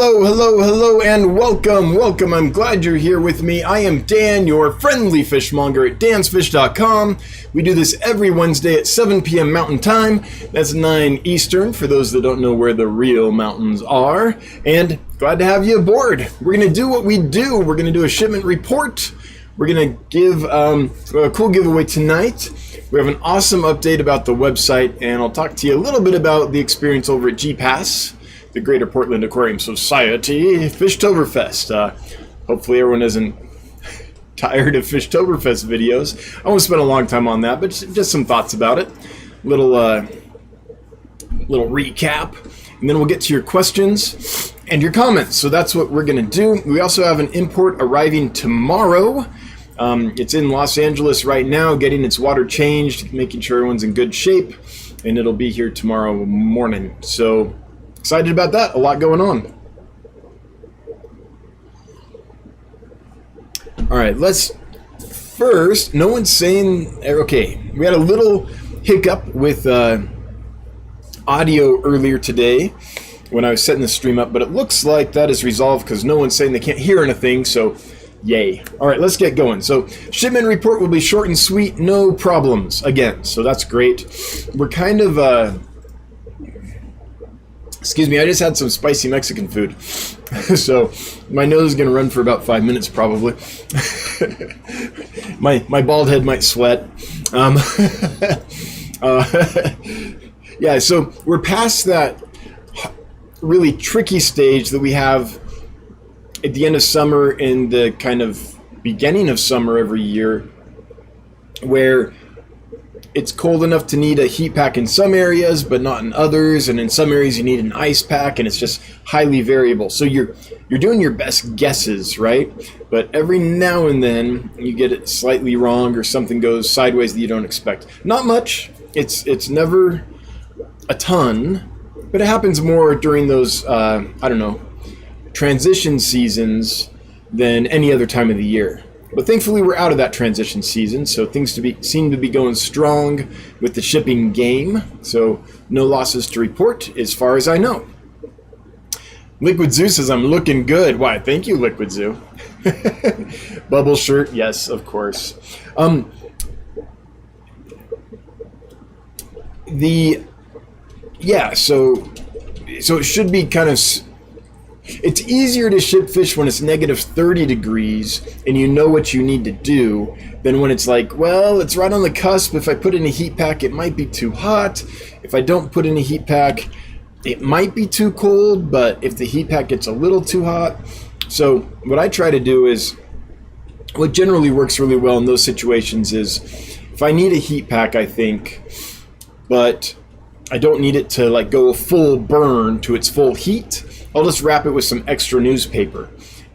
Hello, and welcome. I'm glad you're here with me. I am Dan, your friendly fishmonger at dansfish.com. We do this every Wednesday at 7 p.m. Mountain Time. That's 9 Eastern, for those that don't know where the real mountains are. And glad to have you aboard. We're going to do what we do. We're going to do a shipment report. We're going to give a cool giveaway tonight. We have an awesome update about the website, and I'll talk to you a little bit about the experience over at GPAS, the Greater Portland Aquarium Society Fishtoberfest. Hopefully everyone isn't tired of Fishtoberfest videos. I won't spend a long time on that, but just some thoughts about it. Little recap, and then we'll get to your questions and your comments. So that's what we're going to do. We also have an import arriving tomorrow. It's in Los Angeles right now, getting its water changed, making sure everyone's in good shape, and it'll be here tomorrow morning. So excited about that. A lot going on. All right, let's first, no one's saying, okay, we had a little hiccup with audio earlier today when I was setting the stream up, but it looks like that is resolved because no one's saying they can't hear anything, so yay. All right, let's get going. So shipment report will be short and sweet, no problems again, so that's great. We're kind of excuse me, I just had some spicy Mexican food, so my nose is going to run for about 5 minutes probably. my bald head might sweat. Yeah, so we're past that really tricky stage that we have at the end of summer and the kind of beginning of summer every year, where it's cold enough to need a heat pack in some areas, but not in others. And in some areas you need an ice pack, and it's just highly variable. So you're doing your best guesses, right? But every now and then you get it slightly wrong, or something goes sideways that you don't expect. Not much. It's never a ton, but it happens more during those, transition seasons than any other time of the year. But thankfully, we're out of that transition season, so things seem to be going strong with the shipping game. So no losses to report as far as I know. Liquid Zoo says, I'm looking good. Why, thank you, Liquid Zoo. Bubble shirt, yes, of course. So it should be kind of... It's easier to ship fish when it's negative 30 degrees and you know what you need to do than when it's like, well, it's right on the cusp. If I put in a heat pack, it might be too hot. If I don't put in a heat pack, it might be too cold, but if the heat pack gets a little too hot. So what I try to do is, what generally works really well in those situations is, if I need a heat pack, I think, but I don't need it to like go full burn to its full heat, I'll just wrap it with some extra newspaper,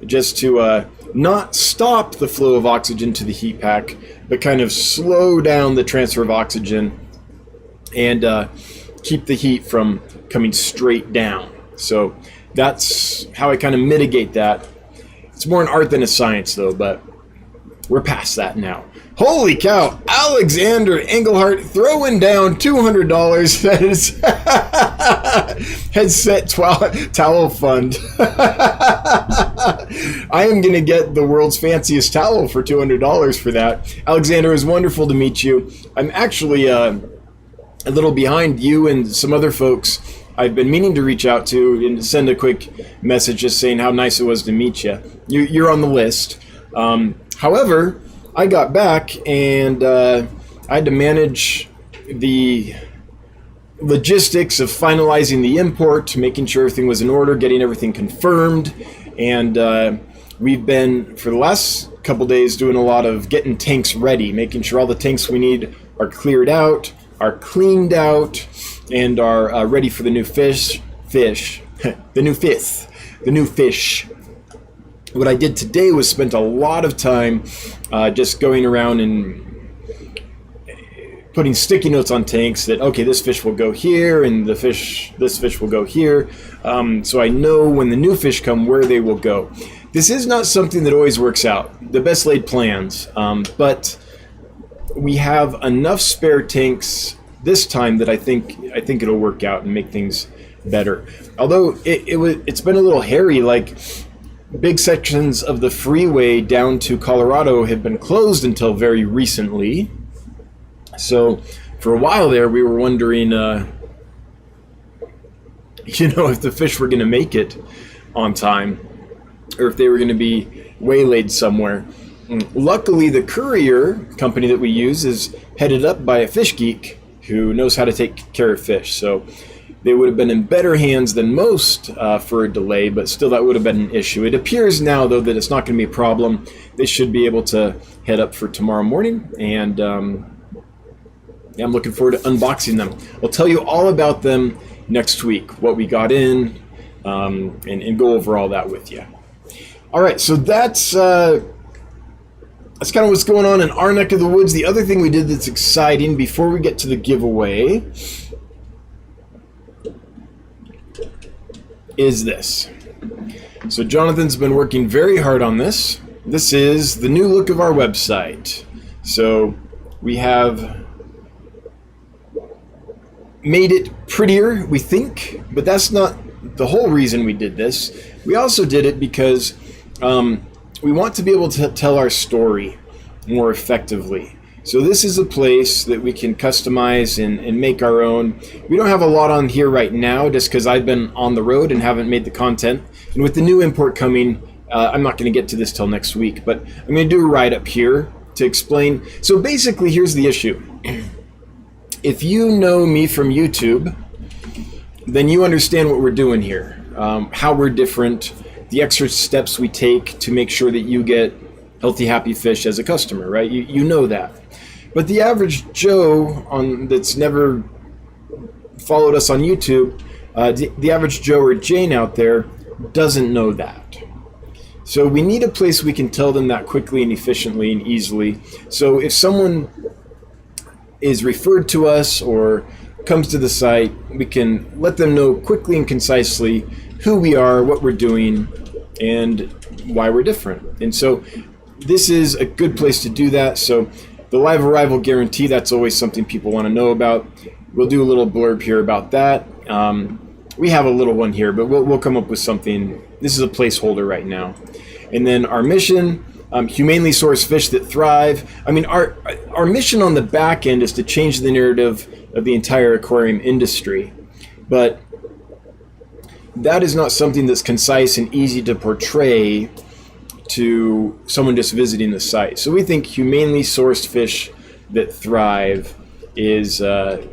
just to not stop the flow of oxygen to the heat pack, but kind of slow down the transfer of oxygen and keep the heat from coming straight down. So that's how I kind of mitigate that. It's more an art than a science, though, but we're past that now. Holy cow, Alexander Engelhart throwing down $200. That is headset towel fund. I am going to get the world's fanciest towel for $200 for that. Alexander, it was wonderful to meet you. I'm actually a little behind you and some other folks I've been meaning to reach out to and send a quick message just saying how nice it was to meet you. You're on the list. However, I got back and I had to manage the logistics of finalizing the import, making sure everything was in order, getting everything confirmed. And we've been, for the last couple days, doing a lot of getting tanks ready, making sure all the tanks we need are cleared out, are cleaned out, and are ready for the new fish. The new fish. What I did today was spent a lot of time just going around and putting sticky notes on tanks that, okay, this fish will go here and this fish will go here. So I know when the new fish come where they will go. This is not something that always works out. The best laid plans, but we have enough spare tanks this time that I think it'll work out and make things better. Although it's been a little hairy, like big sections of the freeway down to Colorado have been closed until very recently. So for a while there, we were wondering, if the fish were going to make it on time, or if they were going to be waylaid somewhere. Luckily, the courier company that we use is headed up by a fish geek who knows how to take care of fish. So they would have been in better hands than most for a delay, but still that would have been an issue. It appears now, though, that it's not going to be a problem. They should be able to head up for tomorrow morning, and I'm looking forward to unboxing them. I'll tell you all about them next week, what we got in, and go over all that with you. All right, so that's kind of what's going on in our neck of the woods. The other thing we did that's exciting before we get to the giveaway is this. So Jonathan's been working very hard on this. This is the new look of our website. So we have made it prettier, we think, but that's not the whole reason we did this. We also did it because we want to be able to tell our story more effectively. So this is a place that we can customize and make our own. We don't have a lot on here right now just because I've been on the road and haven't made the content. And with the new import coming, I'm not going to get to this till next week, but I'm going to do a write-up here to explain. So basically, here's the issue. If you know me from YouTube, then you understand what we're doing here, how we're different, the extra steps we take to make sure that you get healthy, happy fish as a customer, right? You know that. But the average Joe that's never followed us on YouTube, the average Joe or Jane out there doesn't know that. So we need a place we can tell them that quickly and efficiently and easily. So if someone is referred to us or comes to the site, we can let them know quickly and concisely who we are, what we're doing, and why we're different. And so this is a good place to do that. So the live arrival guarantee, that's always something people want to know about. We'll do a little blurb here about that. We have a little one here, but we'll come up with something. This is a placeholder right now. And then our mission, humanely sourced fish that thrive. I mean, our mission on the back end is to change the narrative of the entire aquarium industry. But that is not something that's concise and easy to portray to someone just visiting the site. So we think humanely sourced fish that thrive is a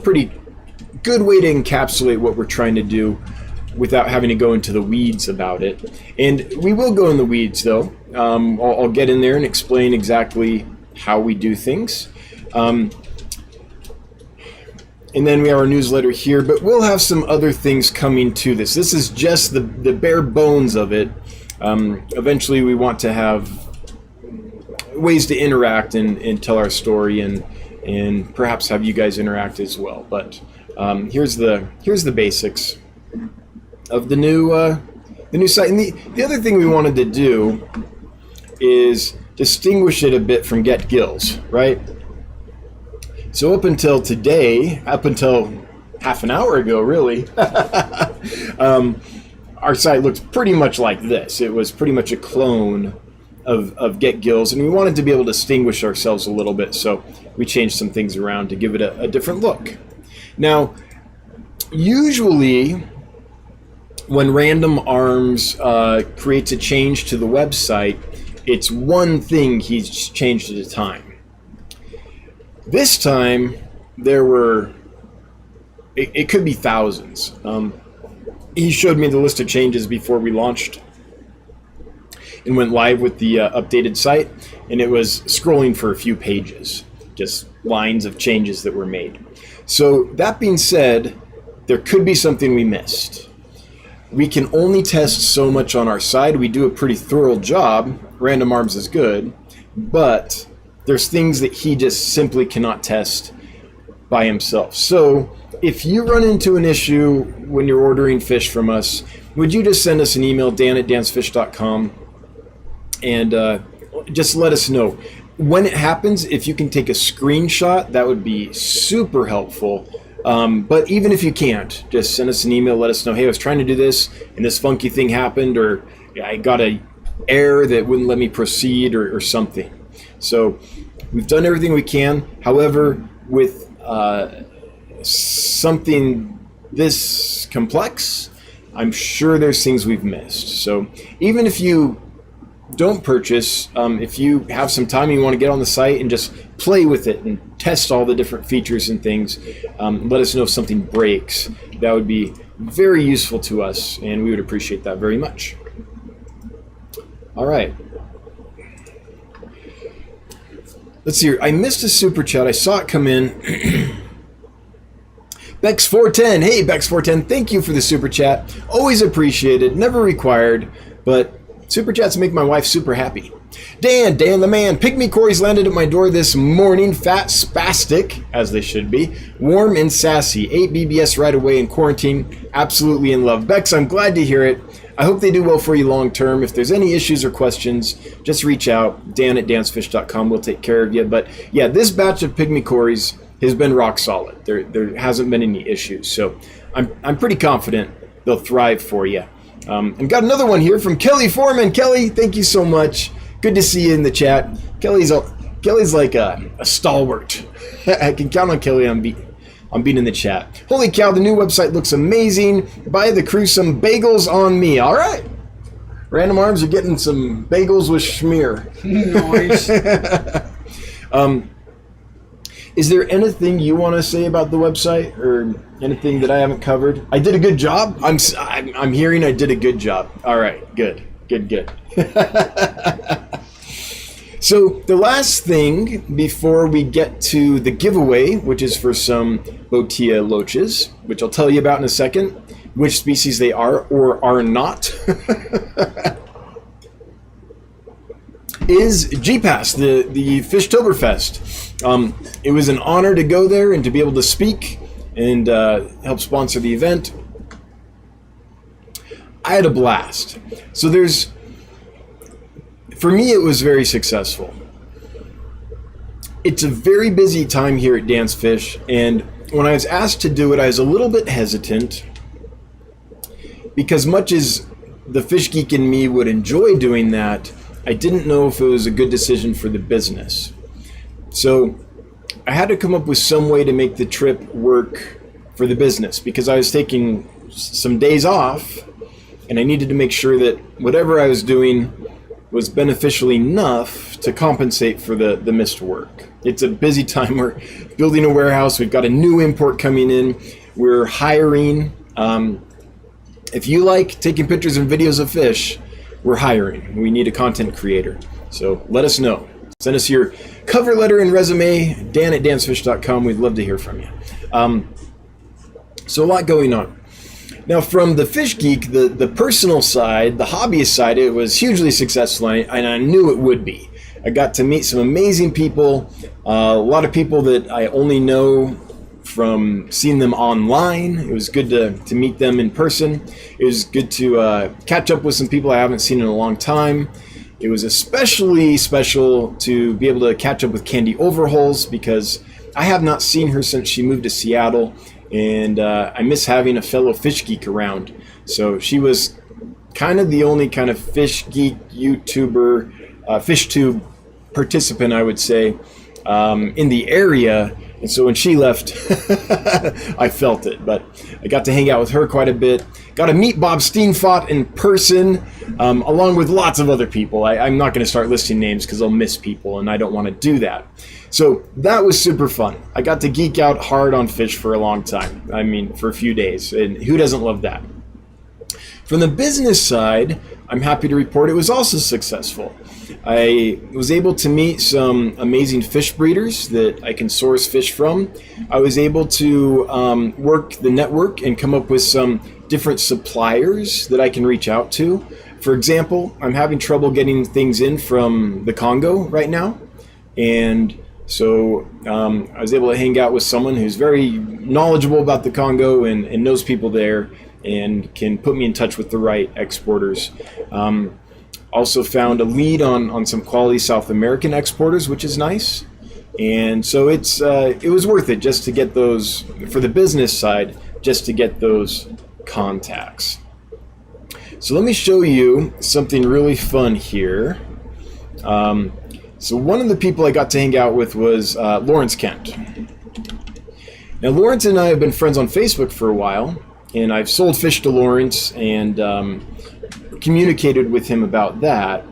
pretty good way to encapsulate what we're trying to do without having to go into the weeds about it. And we will go in the weeds, though. I'll get in there and explain exactly how we do things. And then we have our newsletter here, but we'll have some other things coming to this. This is just the bare bones of it. Eventually we want to have ways to interact and tell our story and perhaps have you guys interact as well. But here's the basics of the new site. And the other thing we wanted to do is distinguish it a bit from Get Gills, right? So up until today, up until half an hour ago, really, our site looked pretty much like this. It was pretty much a clone of Get Gills, and we wanted to be able to distinguish ourselves a little bit, so we changed some things around to give it a different look. Now, usually when Random Arms creates a change to the website, it's one thing he's changed at a time. This time, it could be thousands. He showed me the list of changes before we launched and went live with the updated site, and it was scrolling for a few pages, just lines of changes that were made. So that being said, there could be something we missed. We can only test so much on our side. We do a pretty thorough job. Random Arms is good, but there's things that he just simply cannot test by himself. So if you run into an issue when you're ordering fish from us, would you just send us an email, dan@dansfish.com, and just let us know. When it happens, if you can take a screenshot, that would be super helpful. But even if you can't, just send us an email, let us know, hey, I was trying to do this and this funky thing happened, or I got a error that wouldn't let me proceed, or something. So we've done everything we can. However, with something this complex, I'm sure there's things we've missed. So even if you don't purchase, if you have some time and you want to get on the site and just play with it and test all the different features and things, let us know if something breaks. That would be very useful to us, and we would appreciate that very much. All right. Let's see here. I missed a super chat. I saw it come in. Bex410. Hey, Bex410. Thank you for the super chat. Always appreciated. Never required, but super chats make my wife super happy. Dan the man. Pygmy Corys landed at my door this morning. Fat, spastic, as they should be. Warm and sassy. 8 BBS right away in quarantine. Absolutely in love. Bex, I'm glad to hear it. I hope they do well for you long term. If there's any issues or questions, just reach out. Dan@dansfish.com. We'll take care of you. But yeah, this batch of Pygmy Corys has been rock solid. There hasn't been any issues. So I'm pretty confident they'll thrive for you. And got another one here from Kelly Foreman. Kelly, thank you so much. Good to see you in the chat. Kelly's like a stalwart. I can count on Kelly on being in the chat. Holy cow, the new website looks amazing. Buy the crew some bagels on me. All right. Random Arms are getting some bagels with schmear. Nice. Is there anything you want to say about the website, or anything that I haven't covered? I did a good job. I'm hearing I did a good job. All right, good. So the last thing before we get to the giveaway, which is for some Botia loaches, which I'll tell you about in a second, which species they are or are not, is GPAS, the Fishtoberfest. It was an honor to go there and to be able to speak and help sponsor the event. I had a blast. So for me, it was very successful. It's a very busy time here at Dance Fish, and when I was asked to do it, I was a little bit hesitant, because much as the fish geek in me would enjoy doing that, I didn't know if it was a good decision for the business. So I had to come up with some way to make the trip work for the business, because I was taking some days off, and I needed to make sure that whatever I was doing was beneficial enough to compensate for the missed work. It's a busy time. We're building a warehouse. We've got a new import coming in. We're hiring. If you like taking pictures and videos of fish, we're hiring. We need a content creator. So let us know. Send us your cover letter and resume, Dan@dansfish.com. We'd love to hear from you. So a lot going on. Now, from the fish geek, the personal side, the hobbyist side, it was hugely successful, and I knew it would be. I got to meet some amazing people, a lot of people that I only know from seeing them online. It was good to meet them in person. It was good to catch up with some people I haven't seen in a long time. It was especially special to be able to catch up with Candy Overholes, because I have not seen her since she moved to Seattle. And I miss having a fellow fish geek around. So she was kind of the only kind of fish geek YouTuber, fish tube participant, I would say, in the area. And so when she left, I felt it. But I got to hang out with her quite a bit. Got to meet Bob Steenfott in person, along with lots of other people. I'm not going to start listing names because I'll miss people, and I don't want to do that. So that was super fun. I got to geek out hard on fish for a long time. I mean, for a few days. And who doesn't love that? From the business side, I'm happy to report it was also successful. I was able to meet some amazing fish breeders that I can source fish from. I was able to work the network and come up with some different suppliers that I can reach out to. For example, I'm having trouble getting things in from the Congo right now. And so I was able to hang out with someone who's very knowledgeable about the Congo and knows people there and can put me in touch with the right exporters. Also found a lead on some quality South American exporters, which is nice. And so it was worth it just to get those, for the business side, just to get those contacts. So let me show you something really fun here. So one of the people I got to hang out with was Lawrence Kent. Now Lawrence and I have been friends on Facebook for a while, and I've sold fish to Lawrence and communicated with him about that.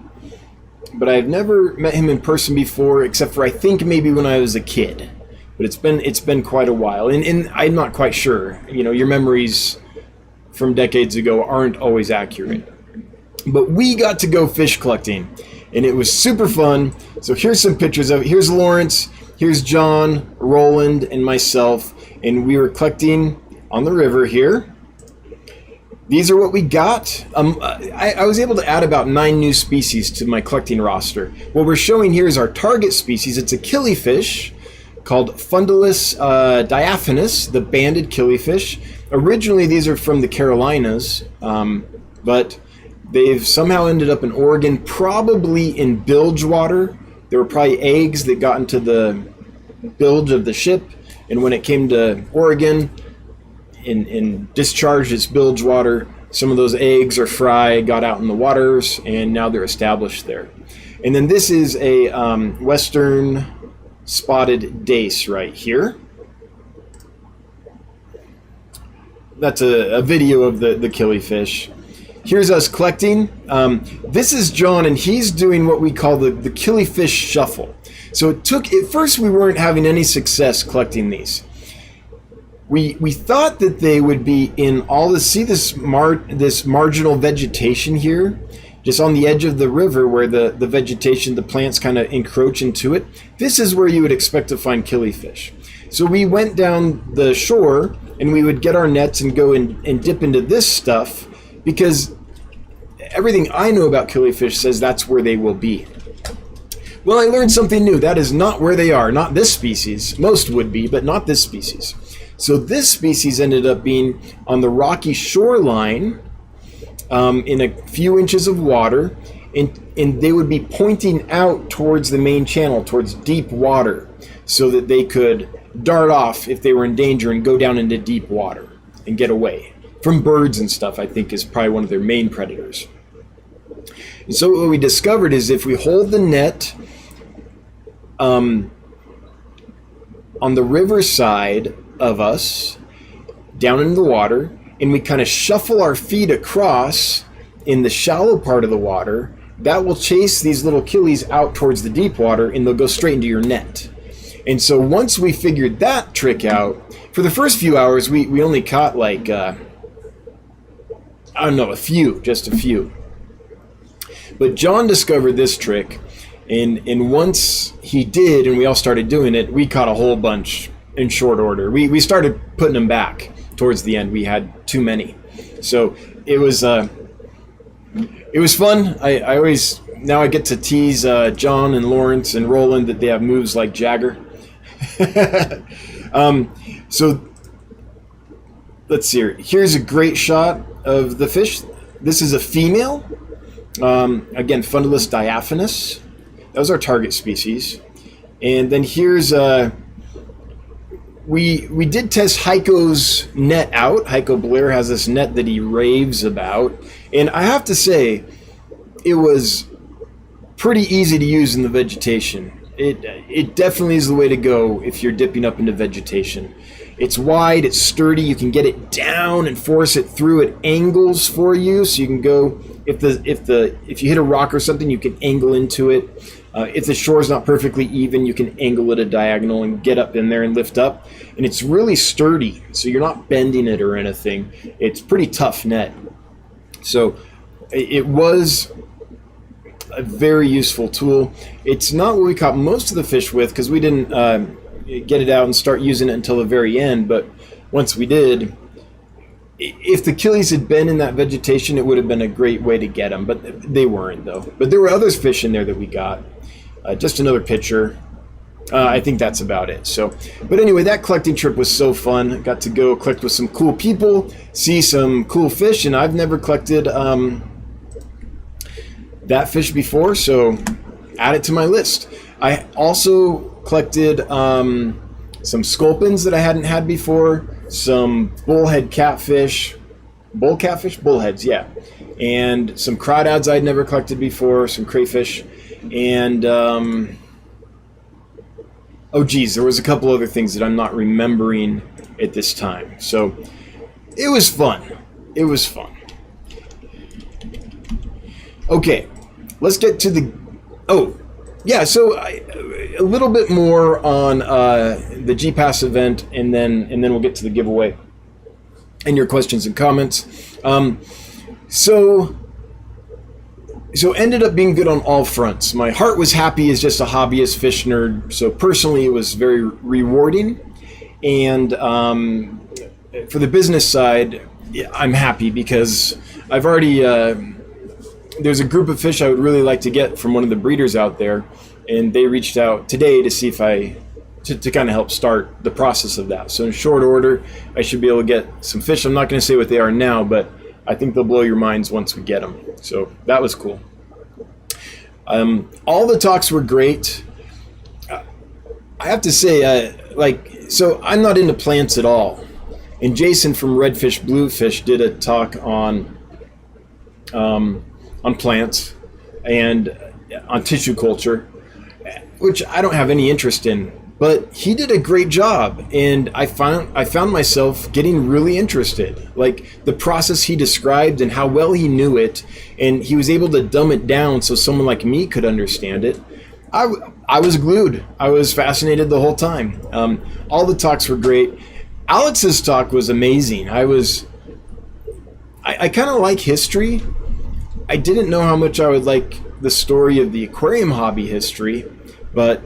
But I've never met him in person before, except for I think maybe when I was a kid. But it's been quite a while, and I'm not quite sure. You know, your memories from decades ago aren't always accurate. But we got to go fish collecting, and it was super fun. So here's some pictures of it. Here's Lawrence, here's John, Roland, and myself, and we were collecting on the river here. These are what we got. I was able to add about 9 new species to my collecting roster. What we're showing here is our target species. It's a killifish called Fundulus diaphanous, the banded killifish. Originally, these are from the Carolinas, but they've somehow ended up in Oregon, probably in bilge water. There were probably eggs that got into the bilge of the ship, and when it came to Oregon, and discharged its bilge water, some of those eggs or fry got out in the waters, and now they're established there. And then this is a western spotted dace right here. That's a video of the killifish. Here's us collecting. This is John, and he's doing what we call the killifish shuffle. So at first we weren't having any success collecting these. We thought that they would be in all this, see this marginal vegetation here, just on the edge of the river where the vegetation, the plants kind of encroach into it. This is where you would expect to find killifish. So we went down the shore and we would get our nets and go and dip into this stuff, because everything I know about killifish says that's where they will be. Well, I learned something new. That is not where they are. Not this species. Most would be, but not this species. So this species ended up being on the rocky shoreline in a few inches of water, and they would be pointing out towards the main channel, towards deep water, so that they could dart off if they were in danger and go down into deep water and get away from birds and stuff. I think is probably one of their main predators. And so what we discovered is if we hold the net on the river side of us down into the water, and we kind of shuffle our feet across in the shallow part of the water, that will chase these little killies out towards the deep water, and they'll go straight into your net. And so once we figured that trick out, for the first few hours we only caught like I don't know, just a few. But John discovered this trick, and once he did and we all started doing it, we caught a whole bunch in short order. We started putting them back towards the end. We had too many. So it was fun. I always, now I get to tease John and Lawrence and Roland that they have moves like Jagger. So let's see here. Here's a great shot of the fish. This is a female. Again, Fundulus diaphanous. That was our target species. And then here's we did test Heiko's net out. Heiko Blair has this net that he raves about, and I have to say it was pretty easy to use in the vegetation. It definitely is the way to go if you're dipping up into vegetation. It's wide, it's sturdy, you can get it down and force it through at angles for you, so you can go, if you hit a rock or something, you can angle into it. If the shore is not perfectly even, you can angle it a diagonal and get up in there and lift up. And it's really sturdy, so you're not bending it or anything. It's pretty tough net. So it was a very useful tool. It's not what we caught most of the fish with, because we didn't get it out and start using it until the very end. But once we did, if the killies had been in that vegetation, it would have been a great way to get them. But they weren't, though. But there were other fish in there that we got. Just another picture. I think that's about it. So, but anyway, that collecting trip was so fun. Got to go collect with some cool people, see some cool fish, and I've never collected that fish before, so add it to my list. I also collected some sculpins that I hadn't had before, some bullhead catfish, bullheads, yeah, and some crawdads I'd never collected before, some crayfish, and oh geez, there was a couple other things that I'm not remembering at this time. So it was fun. It was fun. Okay, let's get to the... Oh, yeah, so a little bit more on the G-Pass event, and then we'll get to the giveaway and your questions and comments. So ended up being good on all fronts. My heart was happy as just a hobbyist fish nerd, so personally it was very rewarding. And for the business side, I'm happy because I've already... there's a group of fish I would really like to get from one of the breeders out there, and they reached out today to see if to kind of help start the process of that. So in short order, I should be able to get some fish. I'm not going to say what they are now, but I think they'll blow your minds once we get them. So that was cool. All the talks were great. I have to say, so I'm not into plants at all. And Jason from Redfish Bluefish did a talk on plants and on tissue culture, which I don't have any interest in, but he did a great job, and I found myself getting really interested. Like the process he described and how well he knew it, and he was able to dumb it down so someone like me could understand it. I was glued. I was fascinated the whole time. All the talks were great. Alex's talk was amazing. I kind of like history. I didn't know how much I would like the story of the aquarium hobby history, but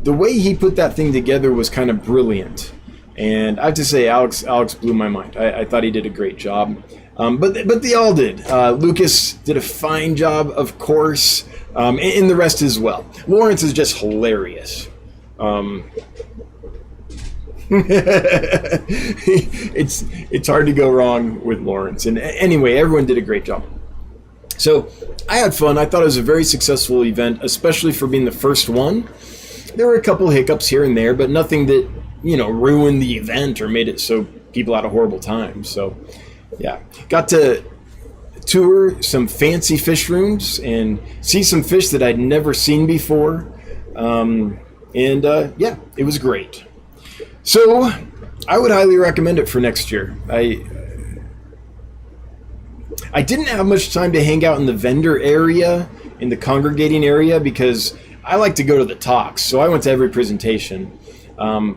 the way he put that thing together was kind of brilliant. And I have to say, Alex blew my mind. I thought he did a great job. But they all did. Lucas did a fine job, of course, and the rest as well. Lawrence is just hilarious. It's hard to go wrong with Lawrence. And anyway, everyone did a great job. So I had fun. I thought it was a very successful event, especially for being the first one. There were a couple hiccups here and there, but nothing that, ruined the event or made it so people had a horrible time. So yeah, got to tour some fancy fish rooms and see some fish that I'd never seen before. Yeah, it was great. So I would highly recommend it for next year. I didn't have much time to hang out in the vendor area, in the congregating area, because I like to go to the talks. So I went to every presentation.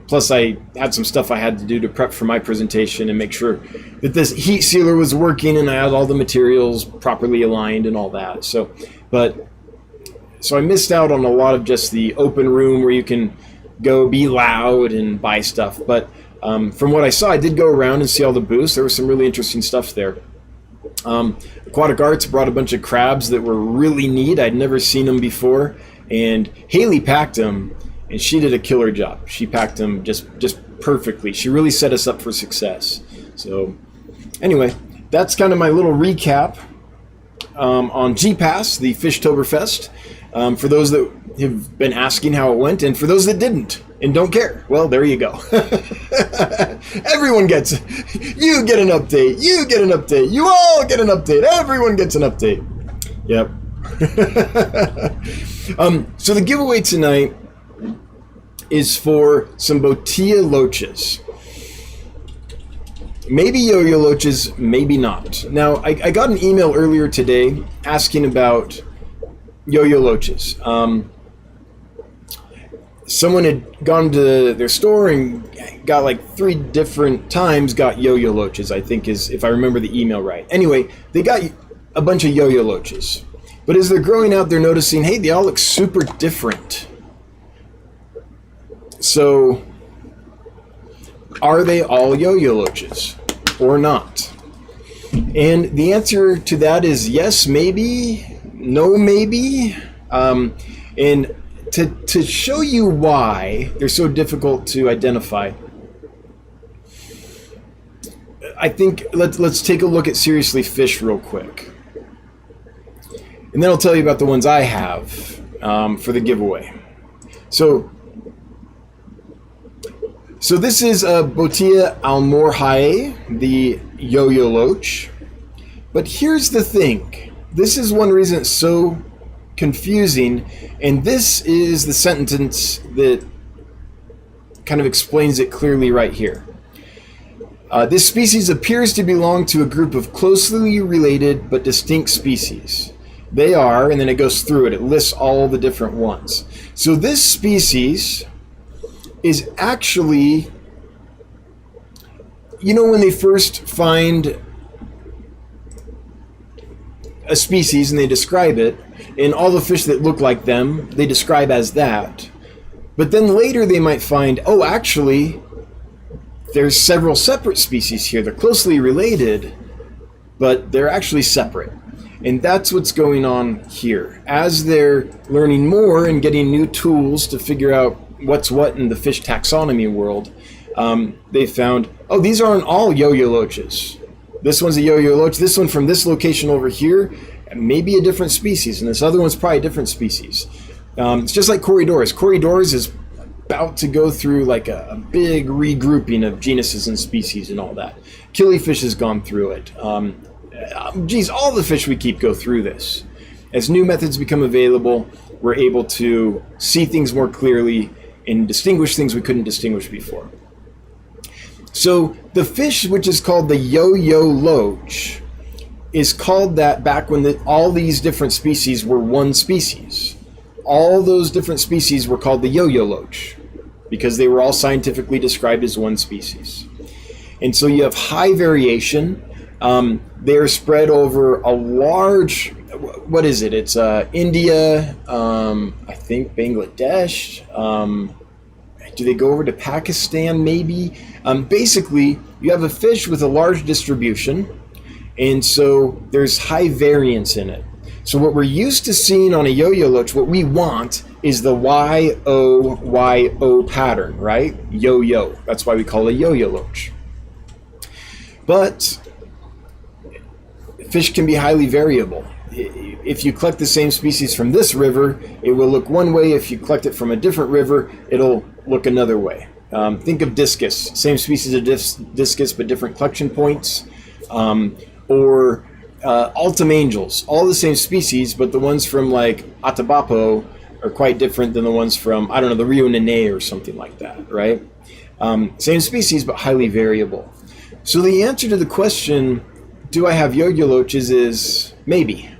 Plus I had some stuff I had to do to prep for my presentation and make sure that this heat sealer was working and I had all the materials properly aligned and all that. So I missed out on a lot of just the open room where you can go be loud and buy stuff. But from what I saw, I did go around and see all the booths. There was some really interesting stuff there. Aquatic Arts brought a bunch of crabs that were really neat. I'd never seen them before, and Haley packed them, and she did a killer job. She packed them just perfectly. She really set us up for success. So anyway, that's kind of my little recap on G-Pass, the Fishtoberfest. For those that have been asking how it went, and for those that didn't and don't care, well, there you go. Everyone gets, you get an update, you get an update, you all get an update, everyone gets an update. Yep. So the giveaway tonight is for some Botia Loaches. Maybe yo-yo Loaches, maybe not. Now, I got an email earlier today asking about yo-yo Loaches. Someone had gone to their store and got like 3 different times got yo-yo Loaches, I think is, if I remember the email right. Anyway, they got a bunch of yo-yo Loaches. But as they're growing out, they're noticing, hey, they all look super different. So, are they all yo-yo Loaches or not? And the answer to that is yes, maybe, no, maybe. And to show you why they're so difficult to identify, I think let's take a look at Seriously Fish real quick. And then I'll tell you about the ones I have. for the giveaway. So this is a Botia almorhae, the yo-yo loach. But here's the thing. This is one reason it's so confusing, and this is the sentence that kind of explains it clearly right here. This species appears to belong to a group of closely related but distinct species. They are, and then it goes through it. It lists all the different ones. So this species is actually, you know, when they first find a species and they describe it, and all the fish that look like them, they describe as that. But then later they might find, oh, actually, there's several separate species here. They're closely related, but they're actually separate. And that's what's going on here. As they're learning more and getting new tools to figure out what's what in the fish taxonomy world, they found, oh, these aren't all yo-yo loaches. This one's a yo-yo loach. This one from this location over here, maybe a different species, and this other one's probably a different species. It's just like Corydorus. Corydorus is about to go through like a big regrouping of genuses and species and all that. Killifish has gone through it. Geez, all the fish we keep go through this. As new methods become available, we're able to see things more clearly and distinguish things we couldn't distinguish before. So the fish, which is called the yo-yo loach, is called that back when all these different species were one species. All those different species were called the yo-yo loach because they were all scientifically described as one species. And so you have high variation. They're spread over a large, what is it? It's India, I think Bangladesh. Do they go over to Pakistan maybe? Basically, you have a fish with a large distribution, and so there's high variance in it. So what we're used to seeing on a yo-yo loach, what we want is the Y-O-Y-O pattern, right? Yo-yo. That's why we call it a yo-yo loach. But fish can be highly variable. If you collect the same species from this river, it will look one way. If you collect it from a different river, it'll look another way. Think of discus, same species of discus, but different collection points. Or Altum angels, all the same species, but the ones from like Atabapo are quite different than the ones from, I don't know, the Rio Nene or something like that, right? Same species, but highly variable. So the answer to the question, do I have yo-yo loaches, is maybe.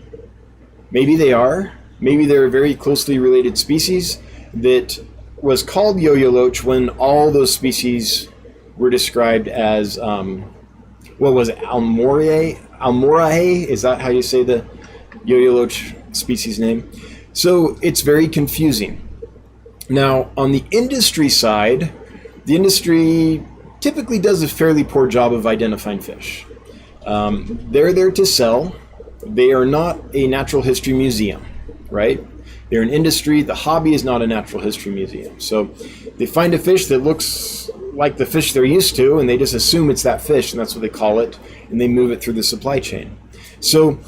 Maybe they are. Maybe they're a very closely related species that was called yo-yo loach when all those species were described as, what was it, almorhae? Is that how you say the yo-yo loach species name? So it's very confusing. Now, on the industry side, the industry typically does a fairly poor job of identifying fish. They're there to sell. They are not a natural history museum, right? They're an industry. The hobby is not a natural history museum. So they find a fish that looks like the fish they're used to, and they just assume it's that fish, and that's what they call it, and they move it through the supply chain. So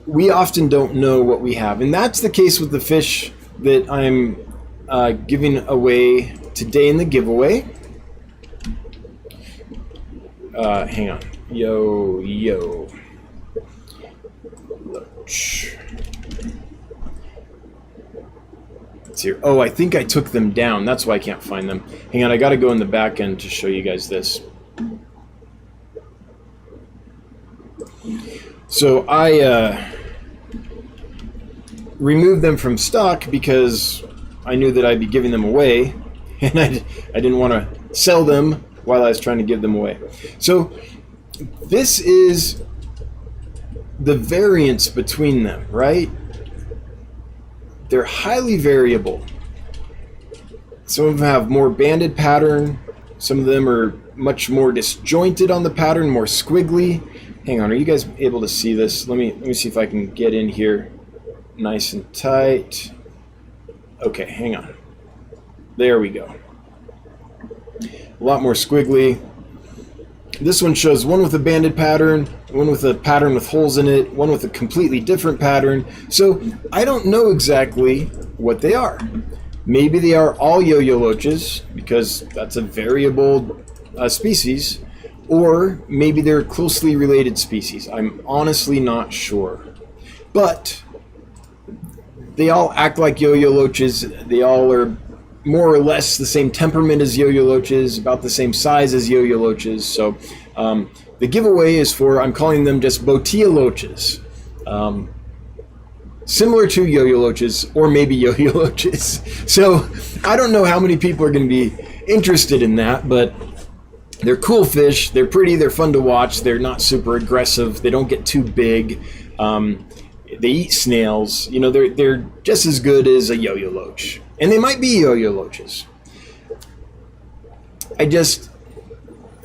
we often don't know what we have, and that's the case with the fish that I'm giving away today in the giveaway. Hang on. Yo Loach. It's here. Oh, I think I took them down. That's why I can't find them. Hang on, I got to go in the back end to show you guys this. So I removed them from stock because I knew that I'd be giving them away, and I didn't want to sell them while I was trying to give them away. So this is the variance between them, right? They're highly variable. Some of them have more banded pattern. Some of them are much more disjointed on the pattern, more squiggly. Hang on, are you guys able to see this? Let me see if I can get in here nice and tight. Okay, hang on. There we go. A lot more squiggly. This one shows one with a banded pattern, one with a pattern with holes in it, one with a completely different pattern. So I don't know exactly what they are. Maybe they are all yo-yo loaches, because that's a variable species, or maybe they're closely related species. I'm honestly not sure. But they all act like yo-yo loaches. They all are more or less the same temperament as yo-yo loaches, about the same size as yo-yo loaches. So the giveaway is for, I'm calling them just Botia loaches. Similar to yo-yo loaches, or maybe yo-yo loaches. So I don't know how many people are going to be interested in that, but they're cool fish. They're pretty. They're fun to watch. They're not super aggressive. They don't get too big. They eat snails. You know, they're just as good as a yo-yo loach. And they might be yo-yo loaches. I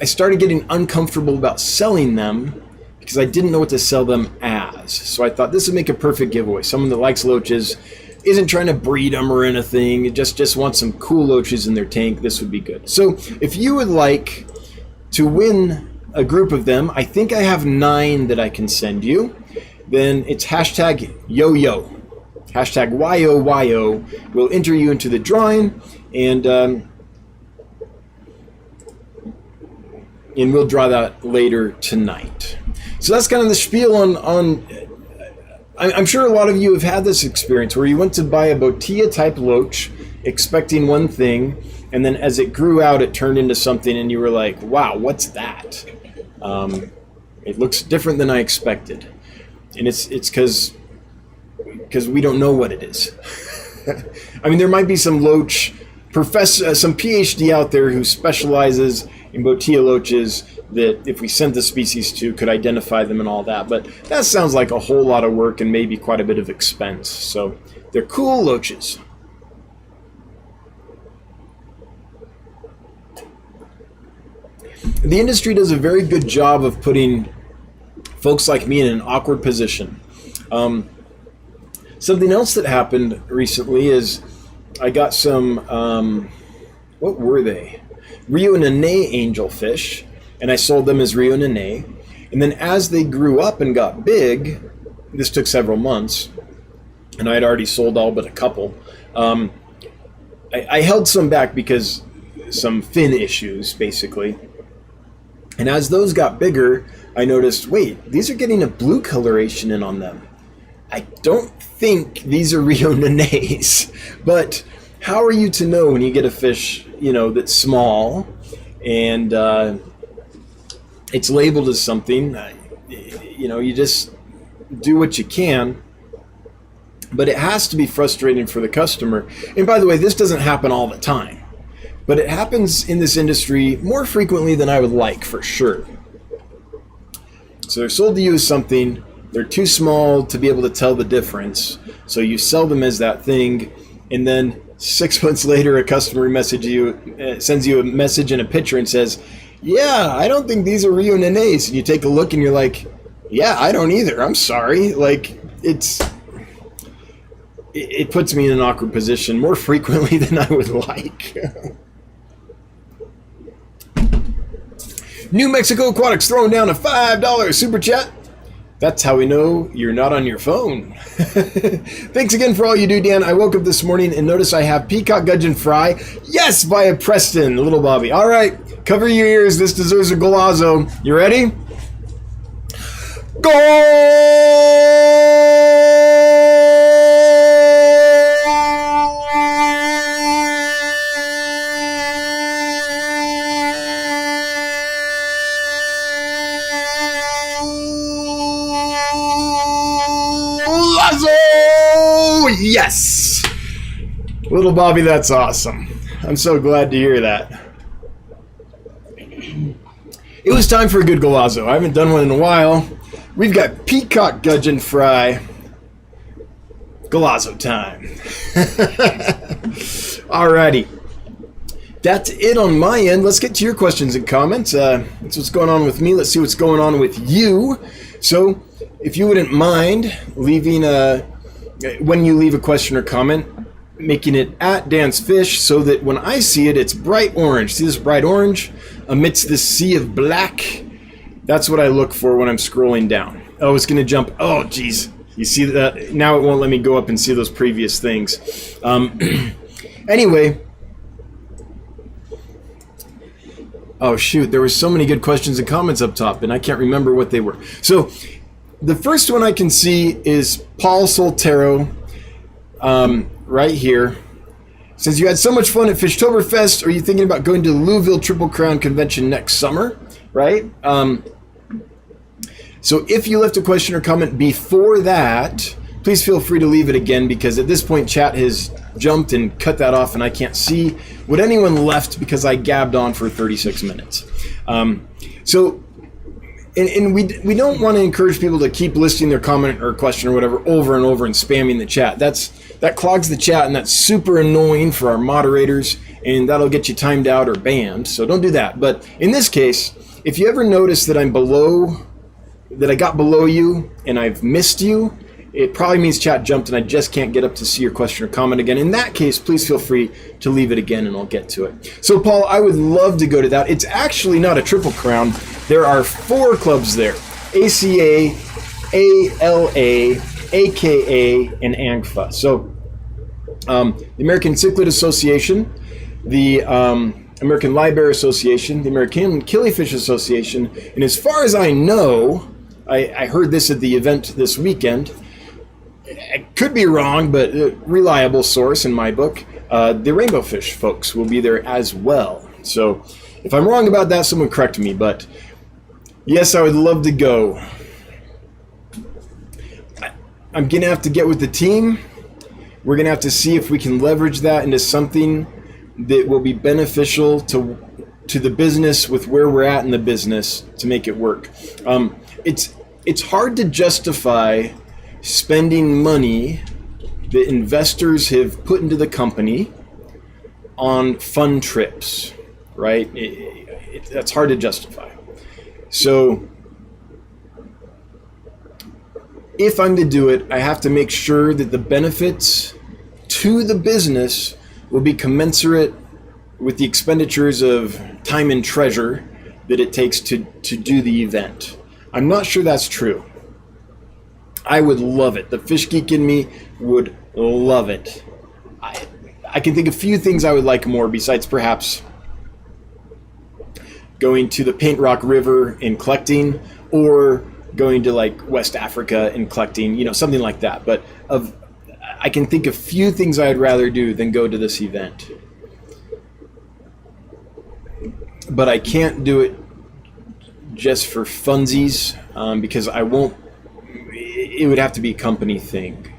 started getting uncomfortable about selling them because I didn't know what to sell them as. So I thought this would make a perfect giveaway. Someone that likes loaches, isn't trying to breed them or anything, just wants some cool loaches in their tank, this would be good. So if you would like to win a group of them, I think I have 9 that I can send you. Then it's hashtag yo-yo. Hashtag YOYO will enter you into the drawing, and we'll draw that later tonight. So that's kind of the spiel on I'm sure a lot of you have had this experience where you went to buy a Botia type loach expecting one thing, and then as it grew out it turned into something and you were like, wow, what's that? It looks different than I expected. And it's because we don't know what it is. I mean, there might be some loach professor, some PhD out there who specializes in Botia loaches that if we sent the species to could identify them and all that, but that sounds like a whole lot of work and maybe quite a bit of expense. So they're cool loaches. The industry does a very good job of putting folks like me in an awkward position. Something else that happened recently is I got some, what were they? Rio Nene angelfish, and I sold them as Rio Nene. And then as they grew up and got big, this took several months, and I had already sold all but a couple. I held some back because some fin issues, basically. And as those got bigger, I noticed, wait, these are getting a blue coloration in on them. I don't think these are Rio Nenes, but how are you to know when you get a fish, you know, that's small and it's labeled as something? You know, you just do what you can, but it has to be frustrating for the customer. And by the way, this doesn't happen all the time, but it happens in this industry more frequently than I would like, for sure. So they're sold to you as something. They're too small to be able to tell the difference, so you sell them as that thing, and then 6 months later a customer sends you a message and a picture and says, yeah, I don't think these are Rio Nenes. And you take a look and you're like, yeah, I don't either, I'm sorry. Like, it puts me in an awkward position more frequently than I would like. New Mexico Aquatics throwing down a $5 super chat. That's how we know you're not on your phone. Thanks again for all you do, Dan. I woke up this morning and noticed I have peacock gudgeon fry. Yes, by a Preston, little Bobby. All right, cover your ears. This deserves a golazo. You ready? Yes! Little Bobby, that's awesome. I'm so glad to hear that. It was time for a good golazo. I haven't done one in a while. We've got peacock gudgeon fry. Golazo time. Alrighty. That's it on my end. Let's get to your questions and comments. That's what's going on with me. Let's see what's going on with you. So, if you wouldn't mind leaving when you leave a question or comment, making it at Dan's Fish so that when I see it, it's bright orange. See this bright orange amidst this sea of black? That's what I look for when I'm scrolling down. Oh, it's going to jump. Oh, geez. You see that? Now it won't let me go up and see those previous things. Anyway. Oh, shoot. There were so many good questions and comments up top, and I can't remember what they were. So the first one I can see is Paul Soltero, right here. Says, you had so much fun at Fishtoberfest. Are you thinking about going to the Louisville Triple Crown Convention next summer? Right? So if you left a question or comment before that, please feel free to leave it again, because at this point chat has jumped and cut that off and I can't see what anyone left because I gabbed on for 36 minutes. So we don't want to encourage people to keep listing their comment or question or whatever over and over and spamming the chat. That clogs the chat, and that's super annoying for our moderators, and that'll get you timed out or banned. So don't do that. But in this case, if you ever notice that I got below you and I've missed you, it probably means chat jumped and I just can't get up to see your question or comment again. In that case, please feel free to leave it again and I'll get to it. So Paul, I would love to go to that. It's actually not a Triple Crown. There are 4 clubs there: ACA, ALA, AKA, and ANGFA. So the American Cichlid Association, the American Livebearer Association, the American Killifish Association, and as far as I know, I heard this at the event this weekend. I could be wrong, but a reliable source in my book, the Rainbow Fish folks will be there as well. So if I'm wrong about that, someone correct me, but yes, I would love to go. I'm going to have to get with the team. We're going to have to see if we can leverage that into something that will be beneficial to the business with where we're at in the business to make it work. It's hard to justify spending money that investors have put into the company on fun trips, right? That's hard to justify. So if I'm to do it, I have to make sure that the benefits to the business will be commensurate with the expenditures of time and treasure that it takes to do the event. I'm not sure that's true. I would love it. The fish geek in me would love it. I can think of a few things I would like more besides perhaps going to the Paint Rock River and collecting, or going to like West Africa and collecting, something like that. But I can think of few things I'd rather do than go to this event. But I can't do it just for funsies, because I won't. It would have to be a company thing.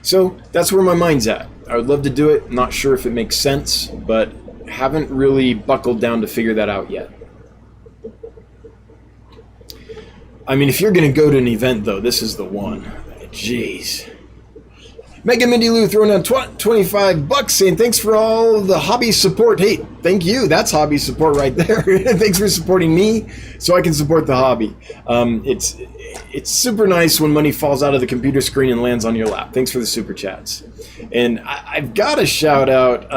So that's where my mind's at. I would love to do it. Not sure if it makes sense, but haven't really buckled down to figure that out yet. I mean, if you're going to go to an event, though, this is the one. Jeez. Mega Mindy Lou throwing down $25 saying, thanks for all the hobby support. Hey, thank you. That's hobby support right there. Thanks for supporting me so I can support the hobby. It's super nice when money falls out of the computer screen and lands on your lap. Thanks for the super chats. And I've got to shout out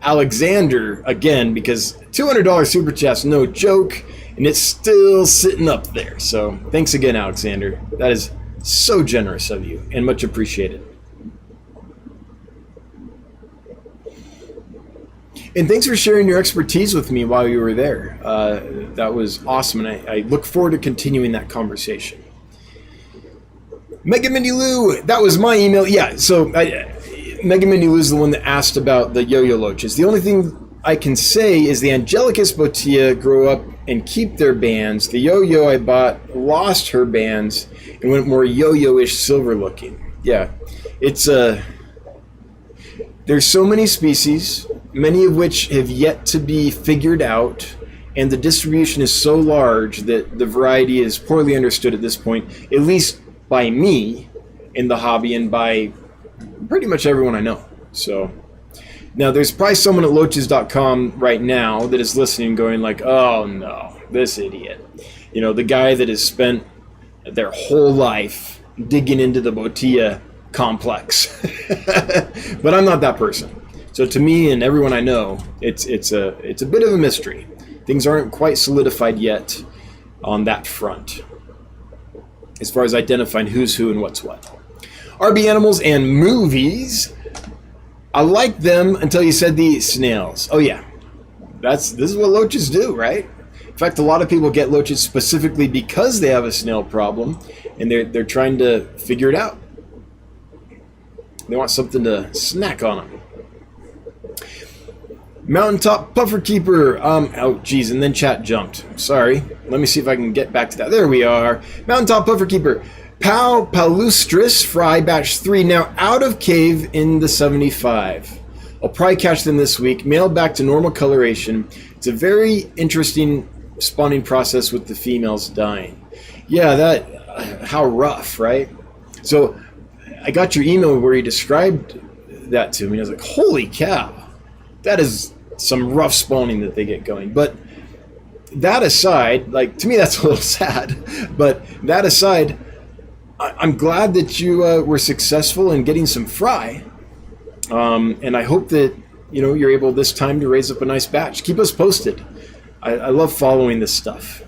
Alexander again, because $200 super chats, no joke, and it's still sitting up there. So thanks again, Alexander. That is so generous of you and much appreciated. And thanks for sharing your expertise with me while you were there. That was awesome, and I look forward to continuing that conversation. Mega Mindy Lou, that was my email. Yeah, so Mega Mindy Lou is the one that asked about the yo-yo loaches. The only thing I can say is the Angelicus Botia grow up and keep their bands. The yo-yo I bought lost her bands and went more yo-yo-ish silver looking. Yeah, it's there's so many species, many of which have yet to be figured out, and the distribution is so large that the variety is poorly understood at this point, at least by me in the hobby and by pretty much everyone I know. So now there's probably someone at loaches.com right now that is listening going like, oh no, this idiot. The guy that has spent their whole life digging into the Botia complex. But I'm not that person. So to me and everyone I know, it's a bit of a mystery. Things aren't quite solidified yet on that front, as far as identifying who's who and what's what. RB animals and movies. I like them until you said the snails. Oh yeah, this is what loaches do, right? In fact, a lot of people get loaches specifically because they have a snail problem, and they're trying to figure it out. They want something to snack on them. Mountaintop puffer keeper. Oh geez, and then chat jumped. Sorry. Let me see if I can get back to that. There we are. Mountaintop puffer keeper. Palustris fry batch 3 now out of cave in the 75. I'll probably catch them this week. Male back to normal coloration. It's a very interesting spawning process with the females dying. Yeah, how rough, right? So I got your email where you described that to me. I was like, holy cow, that is some rough spawning that they get going. But that aside, like, to me that's a little sad, but that aside, I'm glad that you were successful in getting some fry, and I hope that you're able this time to raise up a nice batch. Keep us posted. I love following this stuff.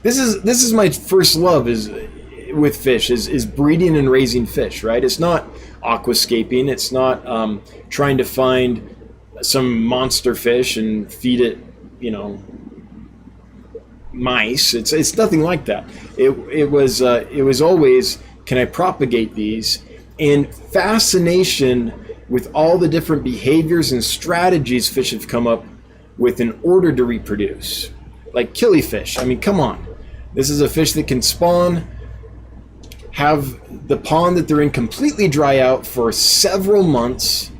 This is my first love with fish is breeding and raising fish. Right? It's not aquascaping. It's not trying to find some monster fish and feed it, mice. It's nothing like that. It was always, can I propagate these? And fascination with all the different behaviors and strategies fish have come up with in order to reproduce. Like killifish. I mean, come on. This is a fish that can spawn, have the pond that they're in completely dry out for several months,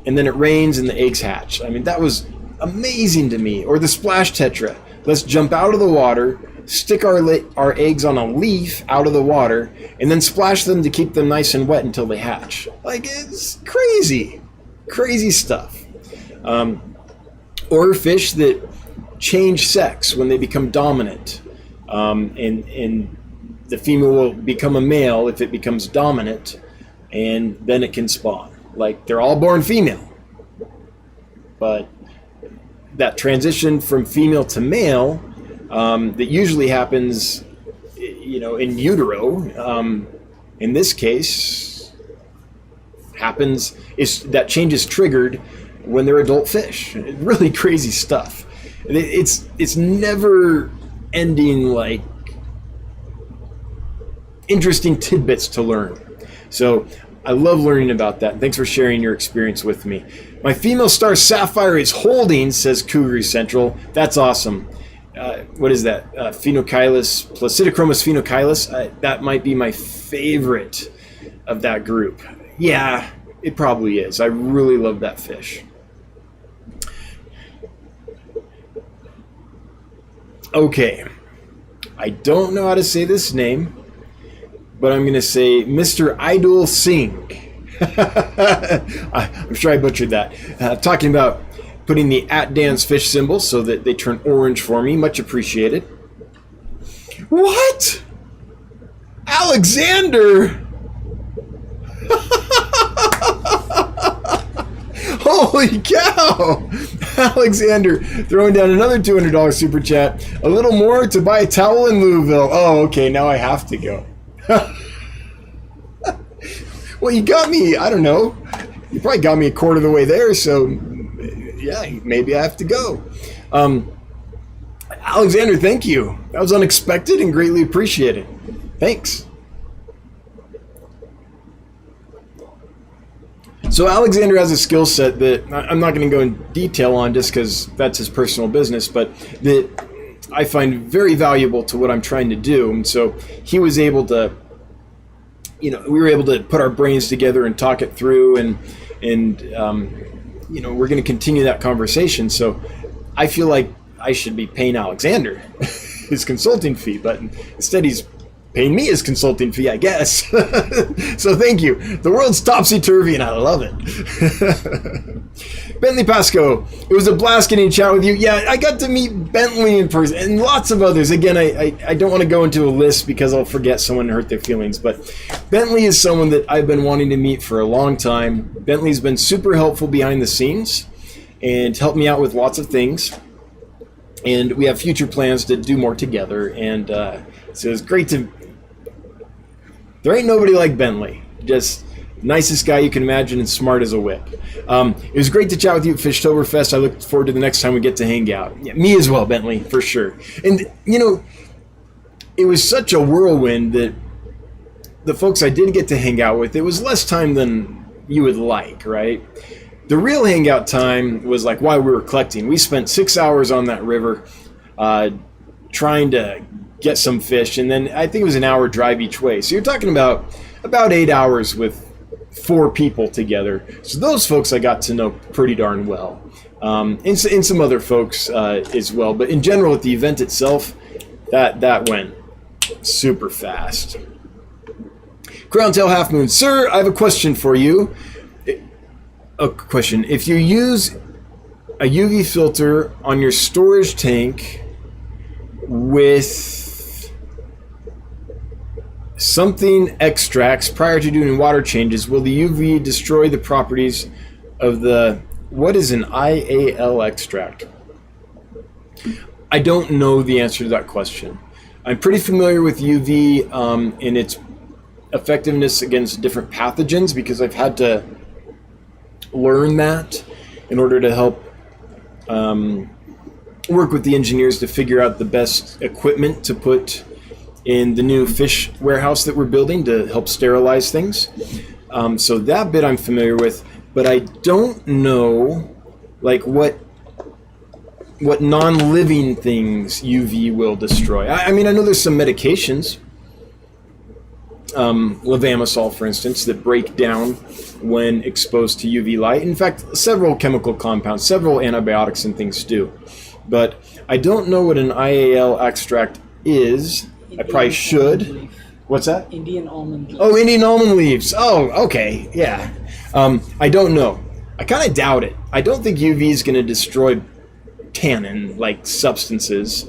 and then it rains and the eggs hatch. I mean, that was amazing to me. Or the splash tetra. Let's jump out of the water, stick our eggs on a leaf out of the water, and then splash them to keep them nice and wet until they hatch. Like, it's crazy. Crazy stuff. Or fish that change sex when they become dominant. And the female will become a male if it becomes dominant, and then it can spawn. Like, they're all born female. But that transition from female to male, that usually happens, in utero, in this case, that change is triggered when they're adult fish. Really crazy stuff. It's never ending, like, interesting tidbits to learn. So I love learning about that. Thanks for sharing your experience with me. My female star sapphire is holding, says Cougar Central. That's awesome. What is that? Phenocylus, Placidochromis phenocylus. That might be my favorite of that group. Yeah, it probably is. I really love that fish. Okay. I don't know how to say this name, but I'm going to say Mr. Idol Singh. I'm sure I butchered that. Talking about putting the @dance fish symbol so that they turn orange for me. Much appreciated. What? Alexander! Holy cow! Alexander throwing down another $200 super chat. A little more to buy a towel in Louisville. Oh, okay, now I have to go. Well, you got me, I don't know. You probably got me a quarter of the way there, so yeah, maybe I have to go. Alexander, thank you. That was unexpected and greatly appreciated. Thanks. So Alexander has a skill set that I'm not going to go in detail on just because that's his personal business, but that I find very valuable to what I'm trying to do. And so he was able to, we were able to put our brains together and talk it through, and we're going to continue that conversation. So I feel like I should be paying Alexander his consulting fee, but instead he's paying me his consulting fee, I guess. So thank you. The world's topsy-turvy, and I love it. Bentley Pasco, it was a blast getting to chat with you. Yeah, I got to meet Bentley in person, and lots of others. Again, I don't want to go into a list because I'll forget someone and hurt their feelings, but Bentley is someone that I've been wanting to meet for a long time. Bentley's been super helpful behind the scenes and helped me out with lots of things. And we have future plans to do more together. And so it's great to... There ain't nobody like Bentley. Just nicest guy you can imagine and smart as a whip. It was great to chat with you at Fishtoberfest. I look forward to the next time we get to hang out. Yeah, me as well, Bentley, for sure. And, you know, it was such a whirlwind that the folks I did get to hang out with, it was less time than you would like, right? The real hangout time was like while we were collecting. We spent 6 hours on that river trying to get some fish, and then I think it was an hour drive each way. So you're talking about 8 hours with 4 people together. So those folks I got to know pretty darn well. And some other folks as well. But in general, at the event itself, that went super fast. Crown Tail Half Moon, sir, I have a question for you. A question. If you use a UV filter on your storage tank with something extracts prior to doing water changes, will the UV destroy the properties of the... What is an IAL extract? I don't know the answer to that question. I'm pretty familiar with UV and its effectiveness against different pathogens because I've had to learn that in order to help work with the engineers to figure out the best equipment to put in the new fish warehouse that we're building to help sterilize things. So that bit I'm familiar with, but I don't know like what non-living things UV will destroy. I mean, I know there's some medications, levamisole, for instance, that break down when exposed to UV light. In fact, several chemical compounds, several antibiotics and things do. But I don't know what an IAL extract is. I probably should. What's that? Indian almond leaves. Oh, Indian almond leaves. Oh, okay. Yeah. I don't know. I kind of doubt it. I don't think UV is going to destroy tannin-like substances.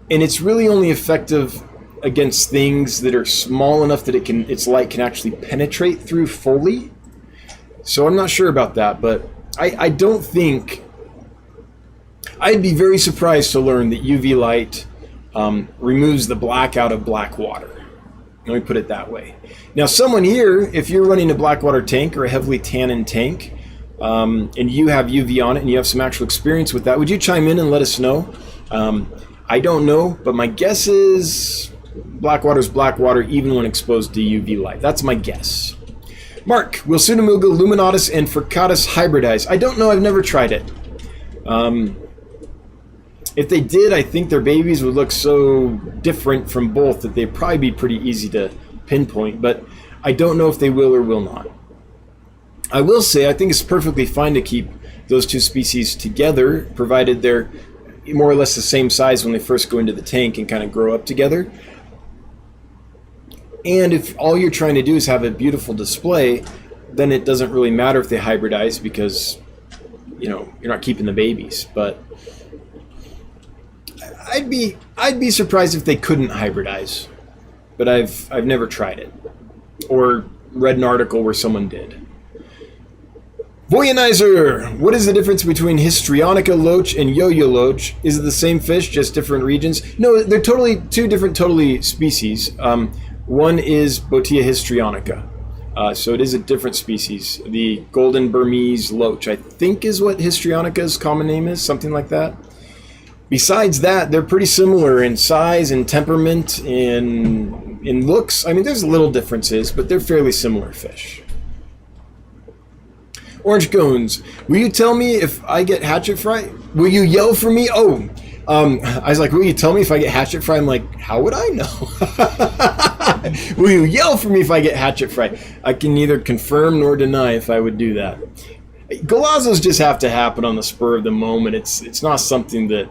And it's really only effective against things that are small enough that its light can actually penetrate through fully. So I'm not sure about that, but I don't think... I'd be very surprised to learn that UV light removes the black out of black water. Let me put it that way. Now, someone here, if you're running a blackwater tank or a heavily tannin tank, and you have UV on it and you have some actual experience with that, would you chime in and let us know? I don't know, but my guess is blackwater's blackwater even when exposed to UV light. That's my guess. Mark, will Pseudomuga luminatus and furcatus hybridize? I don't know, I've never tried it. If they did, I think their babies would look so different from both that they'd probably be pretty easy to pinpoint, but I don't know if they will or will not. I will say I think it's perfectly fine to keep those two species together, provided they're more or less the same size when they first go into the tank and kind of grow up together. And if all you're trying to do is have a beautiful display, then it doesn't really matter if they hybridize because, you know, you're not keeping the babies. But I'd be surprised if they couldn't hybridize. But I've never tried it or read an article where someone did. Voyanizer! What is the difference between Histrionica loach and yo-yo loach? Is it the same fish, just different regions? No, they're two different species. One is Botia histrionica. So it is a different species. The golden Burmese loach, I think, is what histrionica's common name is, something like that. Besides that, they're pretty similar in size and temperament, in looks. I mean, there's little differences, but they're fairly similar fish. Orange Cones, will you tell me if I get hatchet fry? Will you yell for me? Oh, I was like, will you tell me if I get hatchet fry? I'm like, how would I know? Will you yell for me if I get hatchet fry? I can neither confirm nor deny if I would do that. Galazos just have to happen on the spur of the moment. It's not something that...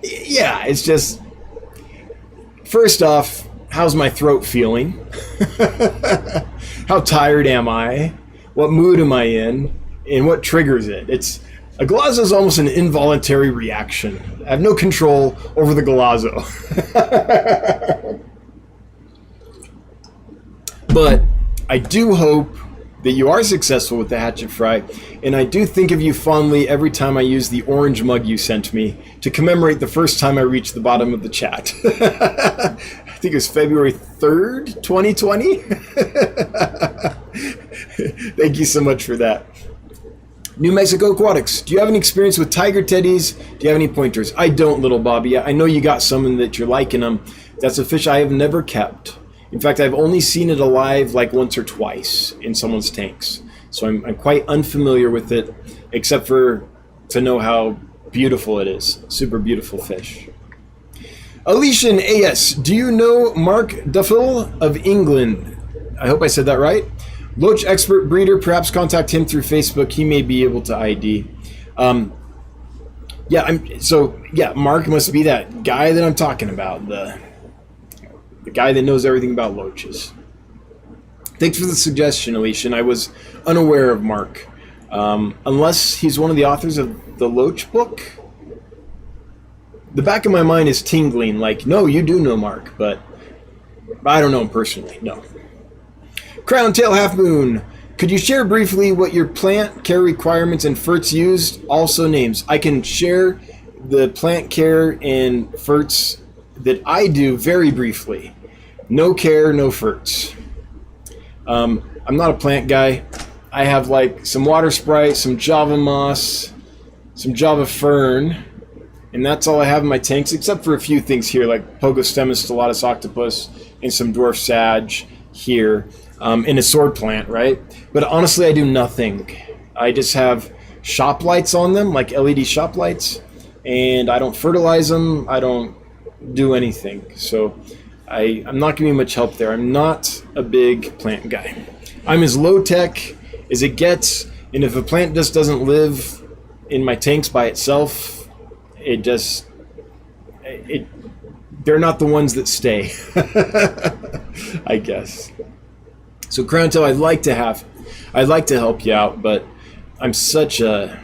Yeah, it's just, first off, how's my throat feeling? How tired am I? What mood am I in? And what triggers it? A galazo is almost an involuntary reaction. I have no control over the galazo. But I do hope that you are successful with the hatchet fry, and I do think of you fondly every time I use the orange mug you sent me to commemorate the first time I reached the bottom of the chat. I think it was February 3rd, 2020. Thank you so much for that. New Mexico Aquatics, do you have any experience with tiger teddies? Do you have any pointers? I don't, little Bobby. I know you got some and that you're liking them. That's a fish I have never kept. In fact, I've only seen it alive like once or twice in someone's tanks. So I'm quite unfamiliar with it, except for to know how beautiful it is. Super beautiful fish. Alician AS, do you know Mark Duffel of England? I hope I said that right. Loach expert breeder, perhaps contact him through Facebook. He may be able to ID. Mark must be that guy that I'm talking about, the guy that knows everything about loaches. Thanks for the suggestion, Alicia. I was unaware of Mark, unless he's one of the authors of the Loach book. The back of my mind is tingling, like, no, you do know Mark, but I don't know him personally, no. Crown Tail Half Moon, could you share briefly what your plant care requirements and ferts used? Also names. I can share the plant care and ferts that I do very briefly. No care, no ferts. I'm not a plant guy. I have like some water sprite, some java moss, some java fern, and that's all I have in my tanks, except for a few things here like Pogostemus stellatus octopus and some dwarf sag here. In a sword plant, right? But honestly, I do nothing. I just have shop lights on them, like LED shop lights, and I don't fertilize them. I don't do anything. So I'm not giving you much help there. I'm not a big plant guy. I'm as low tech as it gets, and if a plant just doesn't live in my tanks by itself, they're not the ones that stay, I guess. So Crown Tail, I'd like to help you out, but I'm such a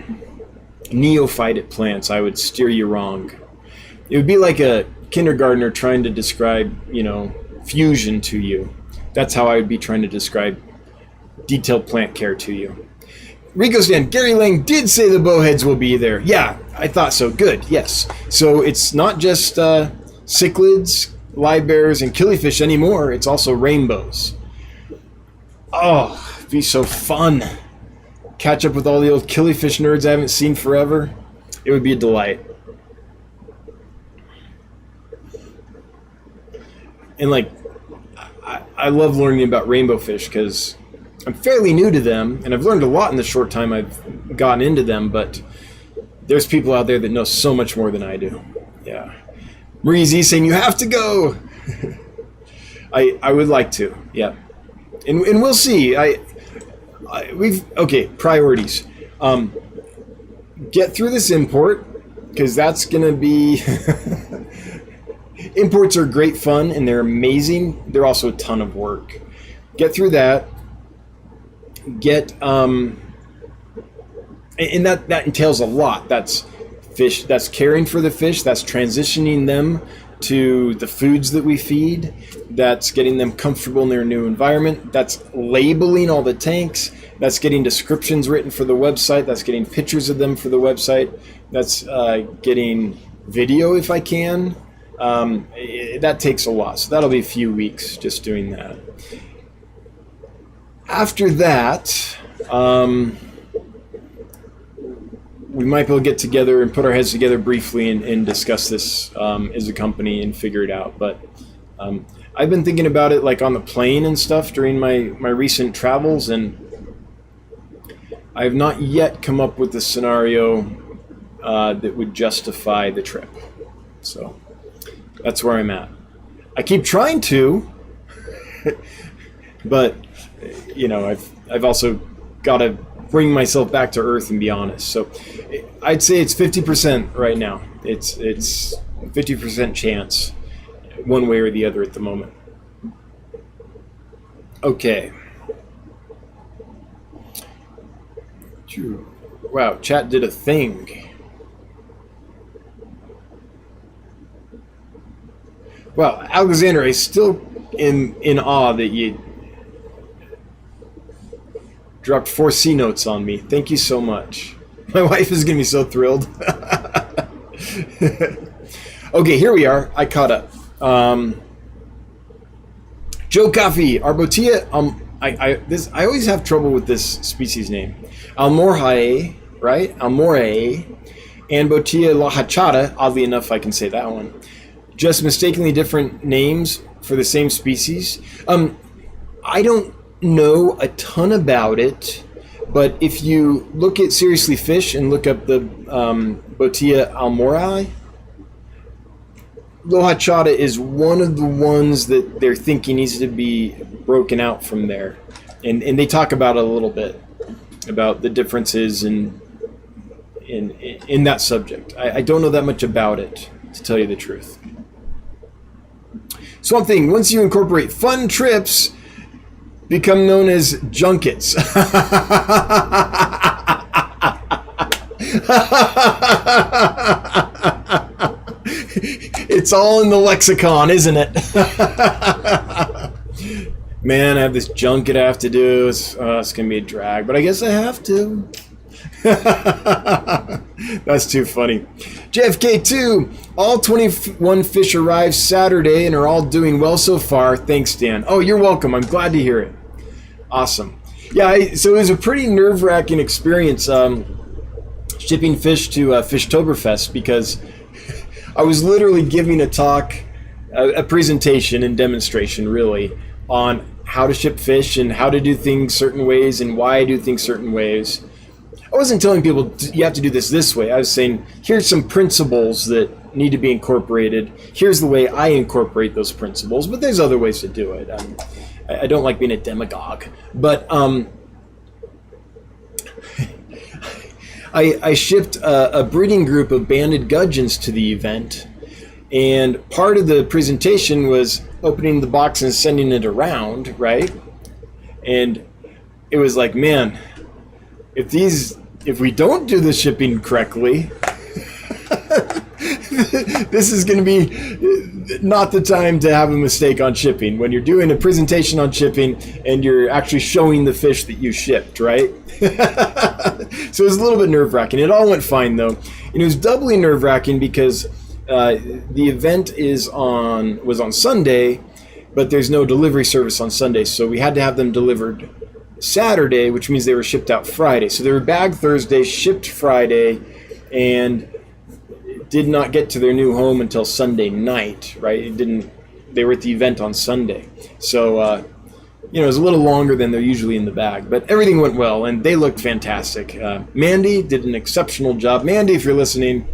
neophyte at plants, I would steer you wrong. It would be like a kindergartner trying to describe, fusion to you. That's how I would be trying to describe detailed plant care to you. Rico Stan, Gary Lang did say the bowheads will be there. Yeah, I thought so. Good, yes. So it's not just cichlids, live bears, and killifish anymore. It's also rainbows. Oh, it'd be so fun. Catch up with all the old killifish nerds I haven't seen forever. It would be a delight. And I love learning about rainbow fish because I'm fairly new to them, and I've learned a lot in the short time I've gotten into them, but there's people out there that know so much more than I do. Yeah. Marie Z saying, you have to go. I would like to, yeah. And we'll see. Okay, priorities. Get through this import, because that's going to be... Imports are great fun, and they're amazing. They're also a ton of work. Get through that. And that entails a lot. That's fish. That's caring for the fish. That's transitioning them to the foods that we feed. That's getting them comfortable in their new environment. That's labeling all the tanks. That's getting descriptions written for the website. That's getting pictures of them for the website. That's getting video if I can. That takes a lot. So that'll be a few weeks just doing that. After that, we might be able to get together and put our heads together briefly and discuss this as a company and figure it out. But I've been thinking about it like on the plane and stuff during my recent travels, and I have not yet come up with a scenario that would justify the trip. So that's where I'm at. I keep trying to, but I've also got to bring myself back to earth and be honest. So I'd say it's 50% right now. It's 50% chance one way or the other at the moment. Okay. Wow, chat did a thing. Wow, Alexander, I still am in awe that you dropped 4 C notes on me. Thank you so much. My wife is going to be so thrilled. Okay, here we are. I caught up. Joe Coffee, our Botia, I always have trouble with this species name. Almorhae, right? Almorhae, and Botia lahachata, oddly enough, I can say that one. Just mistakenly different names for the same species. I don't know a ton about it, but if you look at Seriously Fish and look up the Botia almorhae, lahachata is one of the ones that they're thinking needs to be broken out from there. And they talk about it a little bit, about the differences in that subject. I don't know that much about it, to tell you the truth. Swamp Thing, once you incorporate fun trips, become known as junkets. It's all in the lexicon, isn't it? Man, I have this junket I have to do. It's going to be a drag, but I guess I have to. That's too funny. JFK2, all 21 fish arrived Saturday and are all doing well so far. Thanks, Dan. Oh, you're welcome. I'm glad to hear it. Awesome. Yeah, so it was a pretty nerve-wracking experience shipping fish to Fishtoberfest, because I was literally giving a talk, a presentation and demonstration, really, on how to ship fish and how to do things certain ways and why I do things certain ways. I wasn't telling people you have to do this way. I was saying, here's some principles that need to be incorporated. Here's the way I incorporate those principles, but there's other ways to do it. I don't like being a demagogue, but I shipped a breeding group of banded gudgeons to the event, and part of the presentation was opening the box and sending it around, right? And it was like, man, if we don't do the shipping correctly, this is going to be not the time to have a mistake on shipping. When you're doing a presentation on shipping and you're actually showing the fish that you shipped, right? So it was a little bit nerve-wracking. It all went fine, though. And it was doubly nerve-wracking because the event was on Sunday, but there's no delivery service on Sunday, so we had to have them delivered Saturday, which means they were shipped out Friday. So they were bagged Thursday, shipped Friday, and did not get to their new home until Sunday night, right? They were at the event on Sunday. So, it was a little longer than they're usually in the bag, but everything went well, and they looked fantastic. Mandy did an exceptional job. Mandy, if you're listening,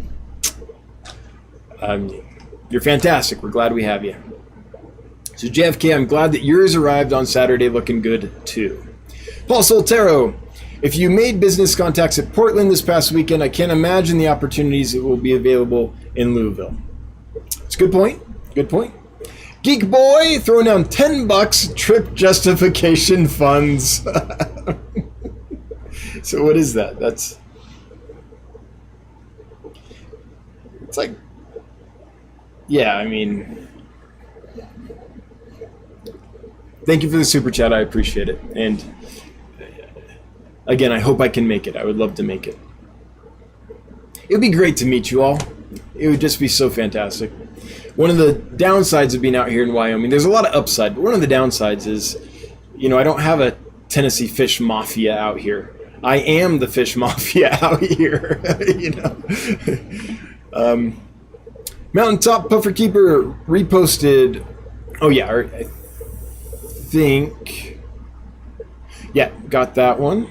you're fantastic. We're glad we have you. So JFK, I'm glad that yours arrived on Saturday looking good, too. Paul Soltero, if you made business contacts at Portland this past weekend, I can't imagine the opportunities that will be available in Louisville. It's a good point. Good point. Geek Boy, throwing down $10 trip justification funds. So what is that? It's like, yeah, I mean, thank you for the super chat. I appreciate it. And again, I hope I can make it. I would love to make it. It would be great to meet you all. It would just be so fantastic. One of the downsides of being out here in Wyoming, there's a lot of upside, but one of the downsides is, I don't have a Tennessee fish mafia out here. I am the fish mafia out here, Mountaintop Puffer Keeper reposted, oh yeah, I think, yeah, got that one.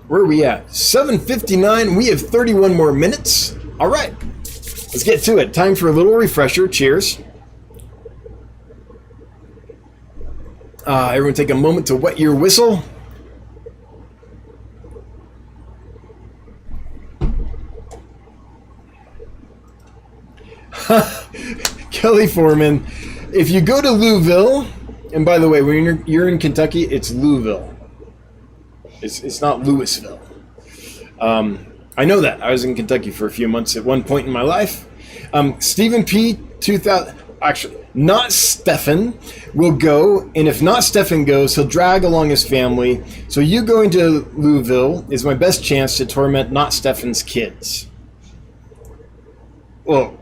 Where are we at? 7:59. We have 31 more minutes. All right, let's get to it. Time for a little refresher. Cheers. Everyone take a moment to wet your whistle. Kelly Foreman, if you go to Louisville, and by the way, when you're in Kentucky, it's Louisville. It's not Louisville. I know that. I was in Kentucky for a few months at one point in my life. Stephen P. 2000. Actually, not Stefan will go, and if not Stefan goes, he'll drag along his family. So you going to Louisville is my best chance to torment not Stefan's kids. Well,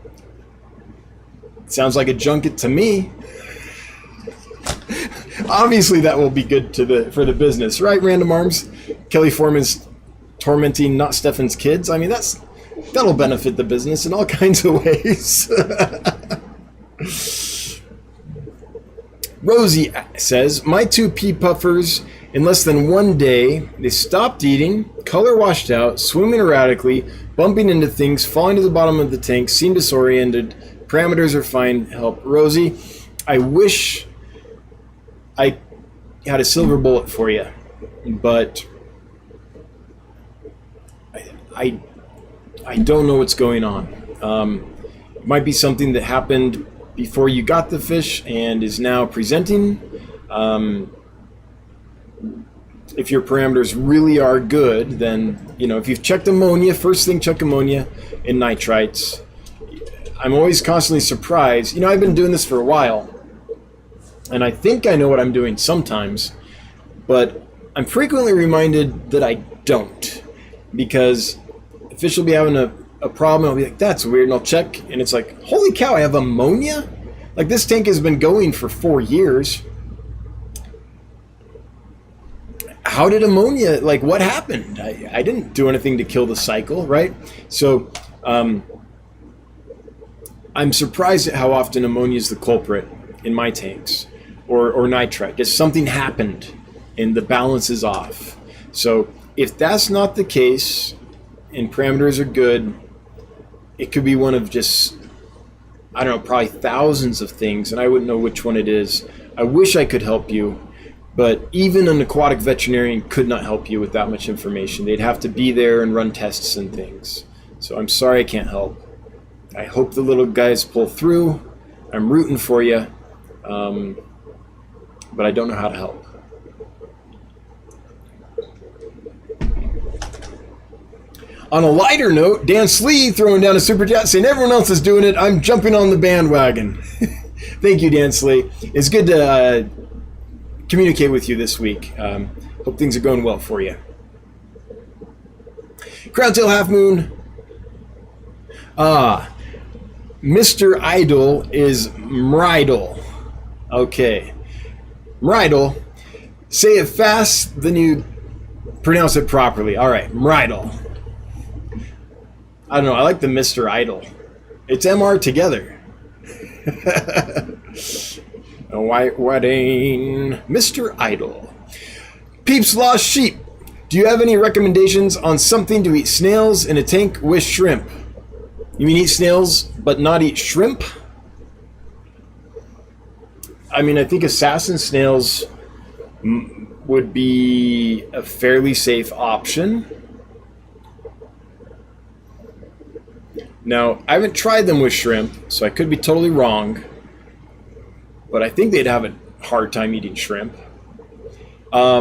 sounds like a junket to me. Obviously, that will be good for the business, right? Random Arms, Kelly Foreman's tormenting not Stefan's kids. I mean, that'll benefit the business in all kinds of ways. Rosie says, my 2 pea puffers, in less than 1 day, they stopped eating, color washed out, swimming erratically, bumping into things, falling to the bottom of the tank, seem disoriented, parameters are fine, help. Rosie, I wish I had a silver bullet for you, but I don't know what's going on. It might be something that happened before you got the fish and is now presenting. If your parameters really are good, then, if you've checked ammonia, first thing, check ammonia and nitrites. I'm always constantly surprised. I've been doing this for a while, and I think I know what I'm doing sometimes, but I'm frequently reminded that I don't, because the fish will be having a problem, I'll be like, that's weird, and I'll check, and it's like, holy cow, I have ammonia? Like, this tank has been going for 4 years. How did ammonia, what happened? I didn't do anything to kill the cycle, right? So, I'm surprised at how often ammonia is the culprit in my tanks, or nitrite. Just something happened, and the balance is off. So, if that's not the case, and parameters are good, it could be one of just, I don't know, probably thousands of things, and I wouldn't know which one it is. I wish I could help you, but even an aquatic veterinarian could not help you with that much information. They'd have to be there and run tests and things. So I'm sorry I can't help. I hope the little guys pull through. I'm rooting for you, but I don't know how to help. On a lighter note, Dan Slee throwing down a super chat saying everyone else is doing it. I'm jumping on the bandwagon. Thank you, Dan Slee. It's good to communicate with you this week. Hope things are going well for you. Crowntail Half Moon. Mr. Idol is Mrydle. Okay. Mrydle. Say it fast, then you pronounce it properly. All right, Mrydle. I don't know. I like the Mr. Idol. It's MR together. A white wedding. Mr. Idol. Peeps Lost Sheep. Do you have any recommendations on something to eat snails in a tank with shrimp? You mean eat snails but not eat shrimp? I mean, I think assassin snails would be a fairly safe option. Now, I haven't tried them with shrimp, so I could be totally wrong, but I think they'd have a hard time eating shrimp. How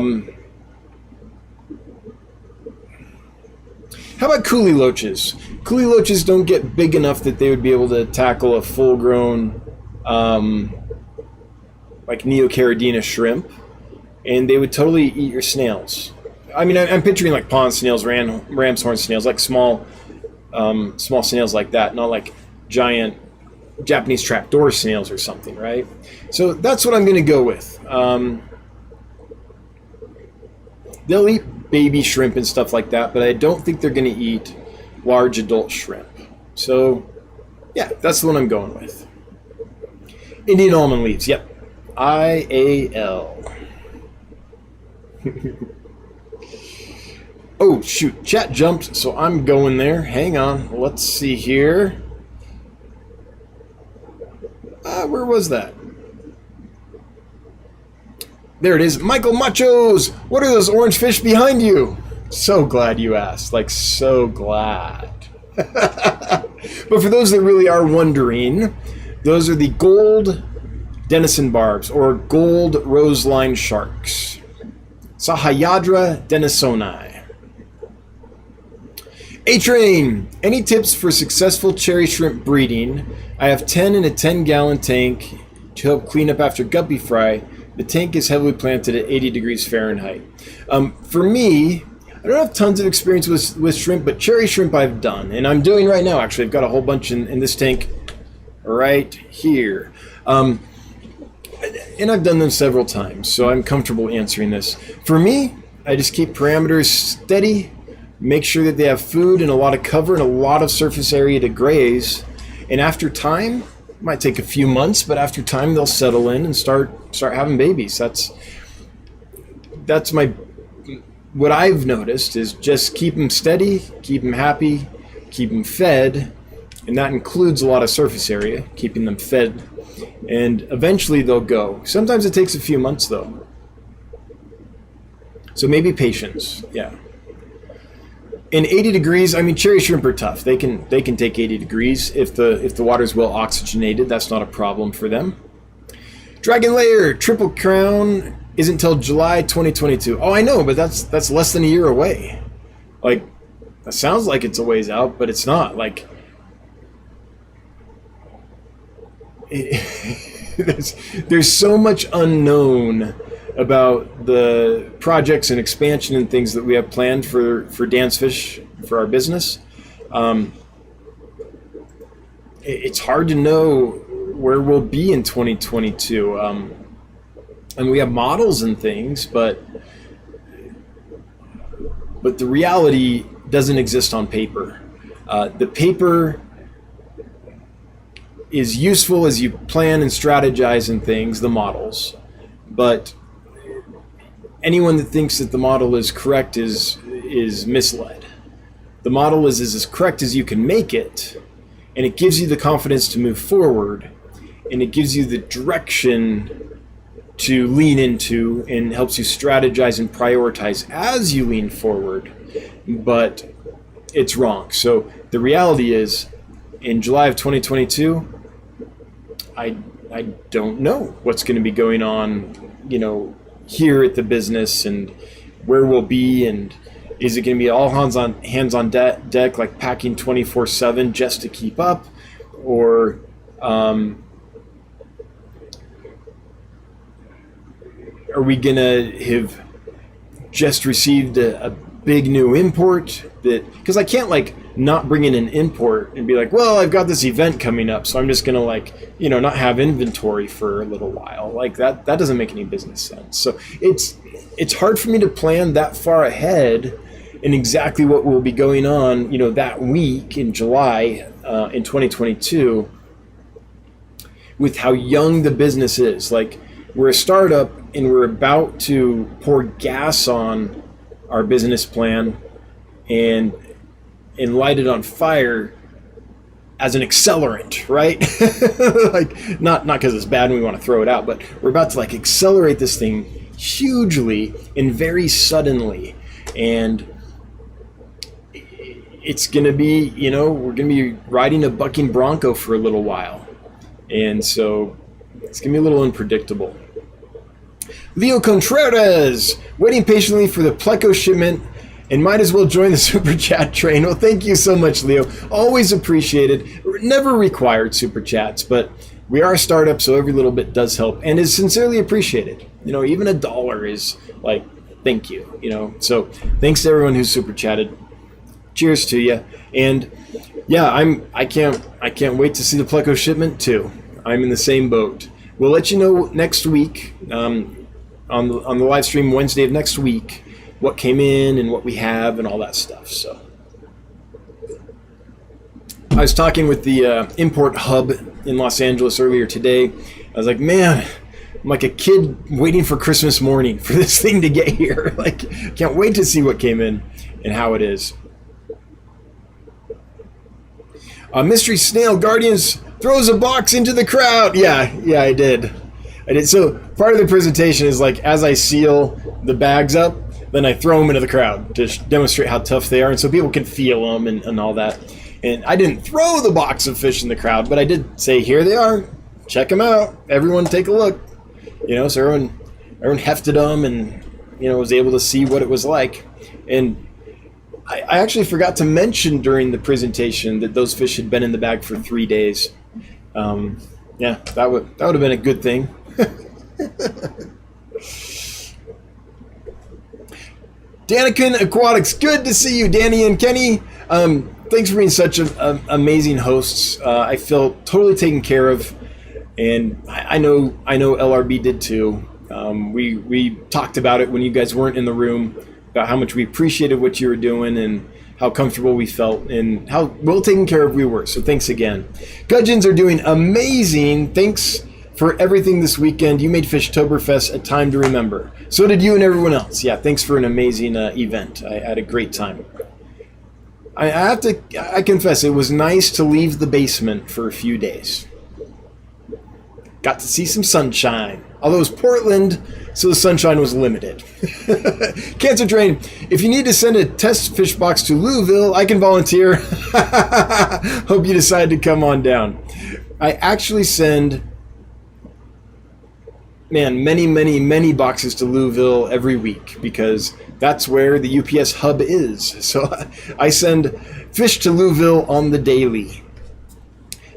about coolie loaches? Coolie loaches don't get big enough that they would be able to tackle a full-grown, Neocaridina shrimp, and they would totally eat your snails. I mean, I'm picturing like pond snails, ram's horn snails, like small snails like that, not like giant Japanese trapdoor snails or something, right? So that's what I'm going to go with. They'll eat baby shrimp and stuff like that, but I don't think they're going to eat large adult shrimp. So, yeah, that's the one I'm going with. Indian almond leaves, yep. IAL. Oh, shoot, chat jumped, so I'm going there. Hang on, let's see here. Where was that? There it is. Michael Machos! What are those orange fish behind you? So glad you asked. Like, so glad. But for those that really are wondering, those are the gold denison barbs, or gold roseline sharks. Sahyadra denisoni. A-Train, any tips for successful cherry shrimp breeding? I have 10 in a 10-gallon tank to help clean up after guppy fry. The tank is heavily planted at 80 degrees Fahrenheit. For me, I don't have tons of experience with shrimp, but cherry shrimp I've done, and I'm doing right now, actually. I've got a whole bunch in this tank right here. And I've done them several times, so I'm comfortable answering this. For me, I just keep parameters steady, make sure that they have food and a lot of cover and a lot of surface area to graze. And after time, it might take a few months, but after time they'll settle in and start having babies. That's what I've noticed is just keep them steady, keep them happy, keep them fed, and that includes a lot of surface area, keeping them fed, and eventually they'll go. Sometimes it takes a few months though. So maybe patience, yeah. In 80 degrees, I mean, cherry shrimp are tough. They can take 80 degrees if the water's well oxygenated. That's not a problem for them. Dragon Layer Triple Crown isn't until July 2022. Oh, I know, but that's less than a year away. Like, that sounds like it's a ways out, but it's not. Like, there's so much unknown about the projects and expansion and things that we have planned for Dansfish, for our business. It's hard to know where we'll be in 2022. And we have models and things, but the reality doesn't exist on paper. The paper is useful as you plan and strategize and things, the models, but anyone that thinks that the model is correct is misled. The model is as correct as you can make it, and it gives you the confidence to move forward, and it gives you the direction to lean into, and helps you strategize and prioritize as you lean forward, but it's wrong. So the reality is, in July of 2022, I don't know what's going to be going on, here at the business, and where we'll be, and is it going to be all hands on deck, like packing 24/7 just to keep up, or are we going to have just received a big new import because I can't not bring in an import and be like, well, I've got this event coming up, so I'm just going to not have inventory for a little while. Like that doesn't make any business sense. So it's hard for me to plan that far ahead in exactly what will be going on, that week in July in 2022 with how young the business is. Like, we're a startup and we're about to pour gas on our business plan and light it on fire as an accelerant, right? Like, not because it's bad and we want to throw it out, but we're about to accelerate this thing hugely and very suddenly. And it's going to be, we're going to be riding a bucking bronco for a little while. And so it's going to be a little unpredictable. Leo Contreras, waiting patiently for the Pleco shipment and might as well join the Super Chat train. Well, thank you so much, Leo. Always appreciated. Never required Super Chats, but we are a startup, so every little bit does help and is sincerely appreciated. Even $1 is thank you, So thanks to everyone who's Super Chatted. Cheers to you. And yeah, I can't wait to see the Pleco shipment too. I'm in the same boat. We'll let you know next week, on the live stream Wednesday of next week, what came in and what we have and all that stuff. So I was talking with the import hub in Los Angeles earlier today. I was like, man, I'm like a kid waiting for Christmas morning for this thing to get here. Can't wait to see what came in and how it is. Mystery Snail Guardians throws a box into the crowd. Yeah, I did. So part of the presentation is as I seal the bags up, then I throw them into the crowd to demonstrate how tough they are, and so people can feel them and all that. And I didn't throw the box of fish in the crowd, but I did say, here they are. Check them out. Everyone take a look. So everyone hefted them and, was able to see what it was like. And I actually forgot to mention during the presentation that those fish had been in the bag for 3 days. That would have been a good thing. Danikin Aquatics, good to see you, Danny and Kenny. Thanks for being such amazing hosts. I feel totally taken care of, and I know LRB did too. We talked about it when you guys weren't in the room, about how much we appreciated what you were doing and how comfortable we felt and how well taken care of we were. So thanks again. Gudgeons are doing amazing. Thanks for everything this weekend. You made Fishtoberfest a time to remember. So did you and everyone else. Yeah, thanks for an amazing event. I had a great time. I confess, it was nice to leave the basement for a few days. Got to see some sunshine. Although it was Portland, so the sunshine was limited. Cancer Train, if you need to send a test fish box to Louisville, I can volunteer. Hope you decide to come on down. I actually send, many boxes to Louisville every week because that's where the UPS hub is. So I send fish to Louisville on the daily.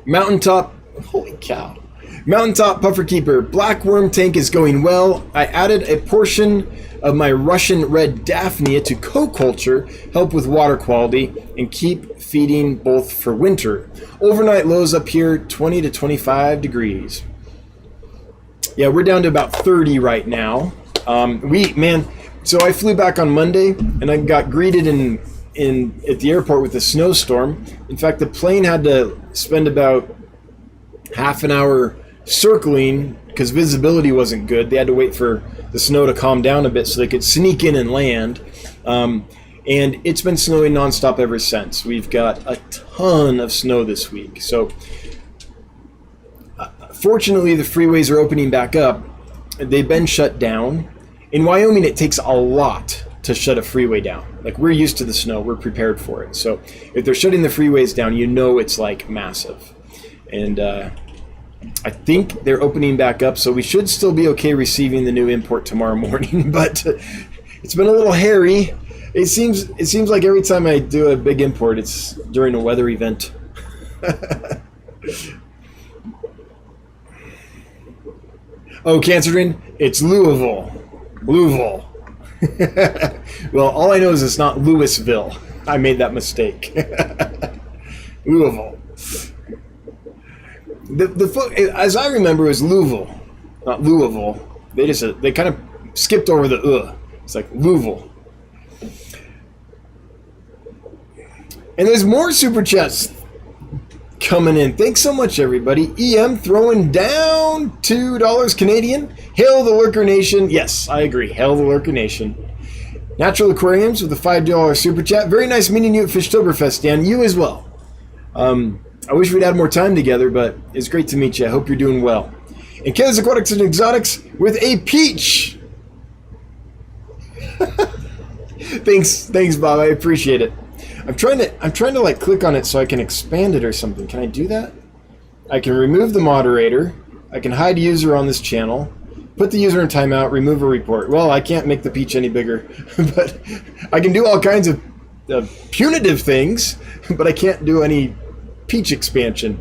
Mountaintop, holy cow. Mountaintop Puffer Keeper, black worm tank is going well. I added a portion of my Russian red Daphnia to co-culture, help with water quality, and keep feeding both for winter. Overnight lows up here, 20 to 25 degrees. Yeah, we're down to about 30 right now. So I flew back on Monday, and I got greeted at the airport with a snowstorm. In fact, the plane had to spend about half an hour circling because visibility wasn't good. They had to wait for the snow to calm down a bit so they could sneak in and land. And it's been snowing nonstop ever since. We've got a ton of snow this week. So fortunately, the freeways are opening back up. They've been shut down. In Wyoming, it takes a lot to shut a freeway down. Like, we're used to the snow. We're prepared for it. So if they're shutting the freeways down, it's like massive. And I think they're opening back up, so we should still be okay receiving the new import tomorrow morning. But it's been a little hairy. It seems like every time I do a big import, it's during a weather event. Oh, Cancerine, it's Louisville. Well, all I know is it's not Louisville. I made that mistake. Louisville. As I remember, it was Louisville, not Louisville. They kind of skipped over the It's like Louisville. And there's more super chats coming in. Thanks so much, everybody. EM throwing down $2 Canadian. Hail the Lurker Nation. Yes, I agree. Hail the Lurker Nation. Natural Aquariums with a $5 super chat. Very nice meeting you at Fishtoberfest, Dan. You as well. I wish we'd had more time together, but it's great to meet you. I hope you're doing well. And Kelly's Aquatics and Exotics with a peach. Thanks, Bob. I appreciate it. I'm trying to like click on it so I can expand it or something. Can I do that? I can remove the moderator. I can hide user on this channel. Put the user in timeout. Remove a report. Well, I can't make the peach any bigger, but I can do all kinds of punitive things, but I can't do any peach expansion.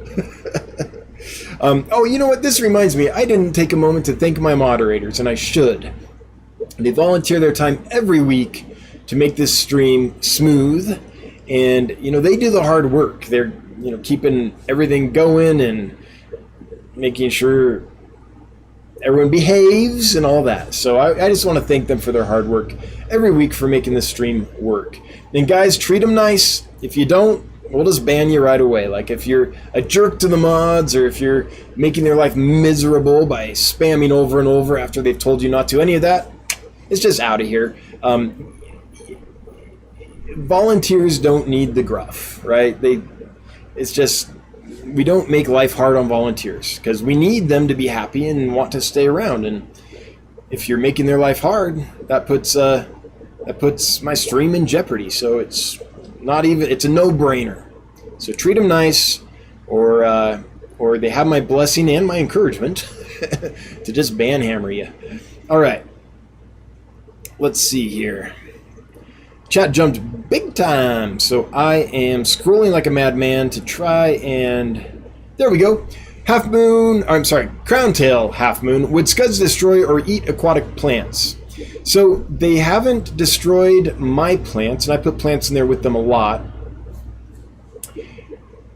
Oh, you know what? This reminds me. I didn't take a moment to thank my moderators, and I should. They volunteer their time every week to make this stream smooth, and they do the hard work. They're keeping everything going and making sure everyone behaves and all that. So I just want to thank them for their hard work every week for making this stream work. And guys, treat them nice. If you don't, we'll just ban you right away. Like if you're a jerk to the mods, or if you're making their life miserable by spamming over and over after they've told you not to, any of that, it's just out of here. Volunteers don't need the gruff, right? It's just, we don't make life hard on volunteers because we need them to be happy and want to stay around. And if you're making their life hard, that puts my stream in jeopardy. So it's a no-brainer. So treat them nice, or they have my blessing and my encouragement to just banhammer you. All right. Let's see here. Chat jumped big time, so I am scrolling like a madman to try and... There we go. Crown tail half moon. Would Scuds destroy or eat aquatic plants? So they haven't destroyed my plants, and I put plants in there with them a lot.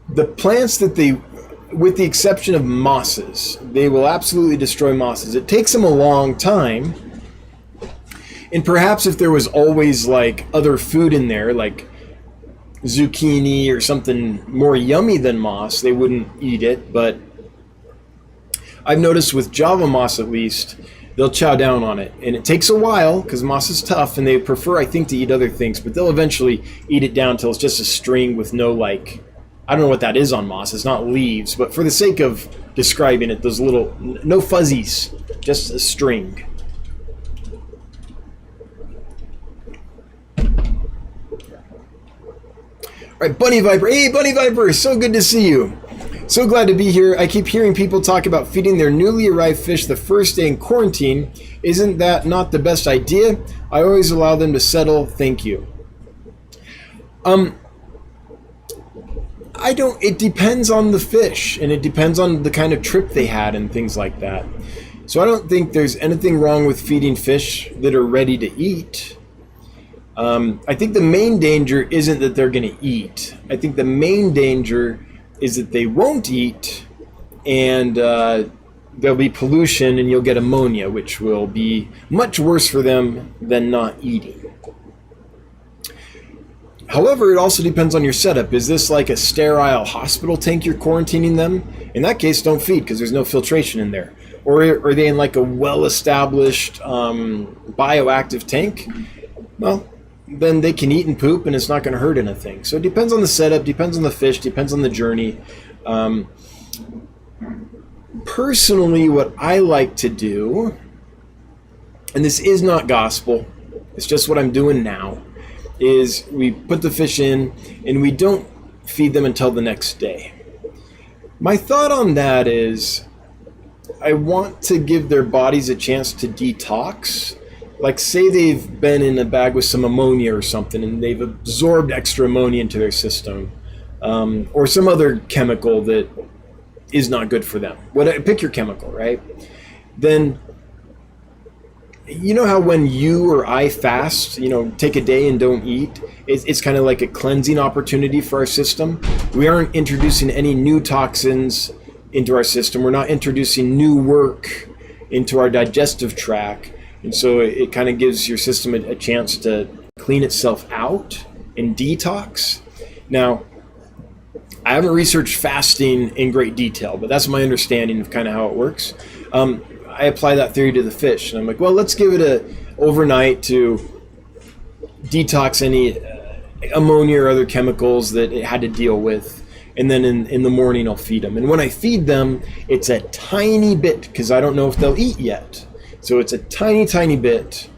The plants that they, with the exception of mosses, they will absolutely destroy mosses. It takes them a long time. And perhaps if there was always like other food in there, like zucchini or something more yummy than moss, they wouldn't eat it. But I've noticed with Java moss at least, they'll chow down on it. And it takes a while because moss is tough and they prefer, I think, to eat other things. But they'll eventually eat it down till it's just a string with no like, I don't know what that is on moss. It's not leaves. But for the sake of describing it, those little, no fuzzies, just a string. All right, Bunny Viper. Hey, Bunny Viper, so good to see you. So glad to be here. I keep hearing people talk about feeding their newly arrived fish the first day in quarantine. Isn't that not the best idea? I always allow them to settle. Thank you. It depends on the fish, and it depends on the kind of trip they had and things like that. So I don't think there's anything wrong with feeding fish that are ready to eat. I think the main danger isn't that they're going to eat. I think the main danger is that they won't eat, and there'll be pollution and you'll get ammonia, which will be much worse for them than not eating. However, it also depends on your setup. Is this like a sterile hospital tank you're quarantining them? In that case, don't feed because there's no filtration in there. Or are they in like a well-established bioactive tank? Well, then they can eat and poop and it's not going to hurt anything. So it depends on the setup, depends on the fish, depends on the journey. Personally, what I like to do, and this is not gospel, it's just what I'm doing now, is we put the fish in and we don't feed them until the next day. My thought on that is I want to give their bodies a chance to detox. Like say they've been in a bag with some ammonia or something and they've absorbed extra ammonia into their system, or some other chemical that is not good for them. Pick your chemical, right? Then you know how when you or I fast, take a day and don't eat, it's kind of like a cleansing opportunity for our system. We aren't introducing any new toxins into our system. We're not introducing new work into our digestive tract. And so it kind of gives your system a chance to clean itself out and detox. Now, I haven't researched fasting in great detail, but that's my understanding of kind of how it works. I apply that theory to the fish, and I'm like, well, let's give it a overnight to detox any ammonia or other chemicals that it had to deal with, and then in the morning I'll feed them. And when I feed them, it's a tiny bit because I don't know if they'll eat yet. So it's a tiny bit,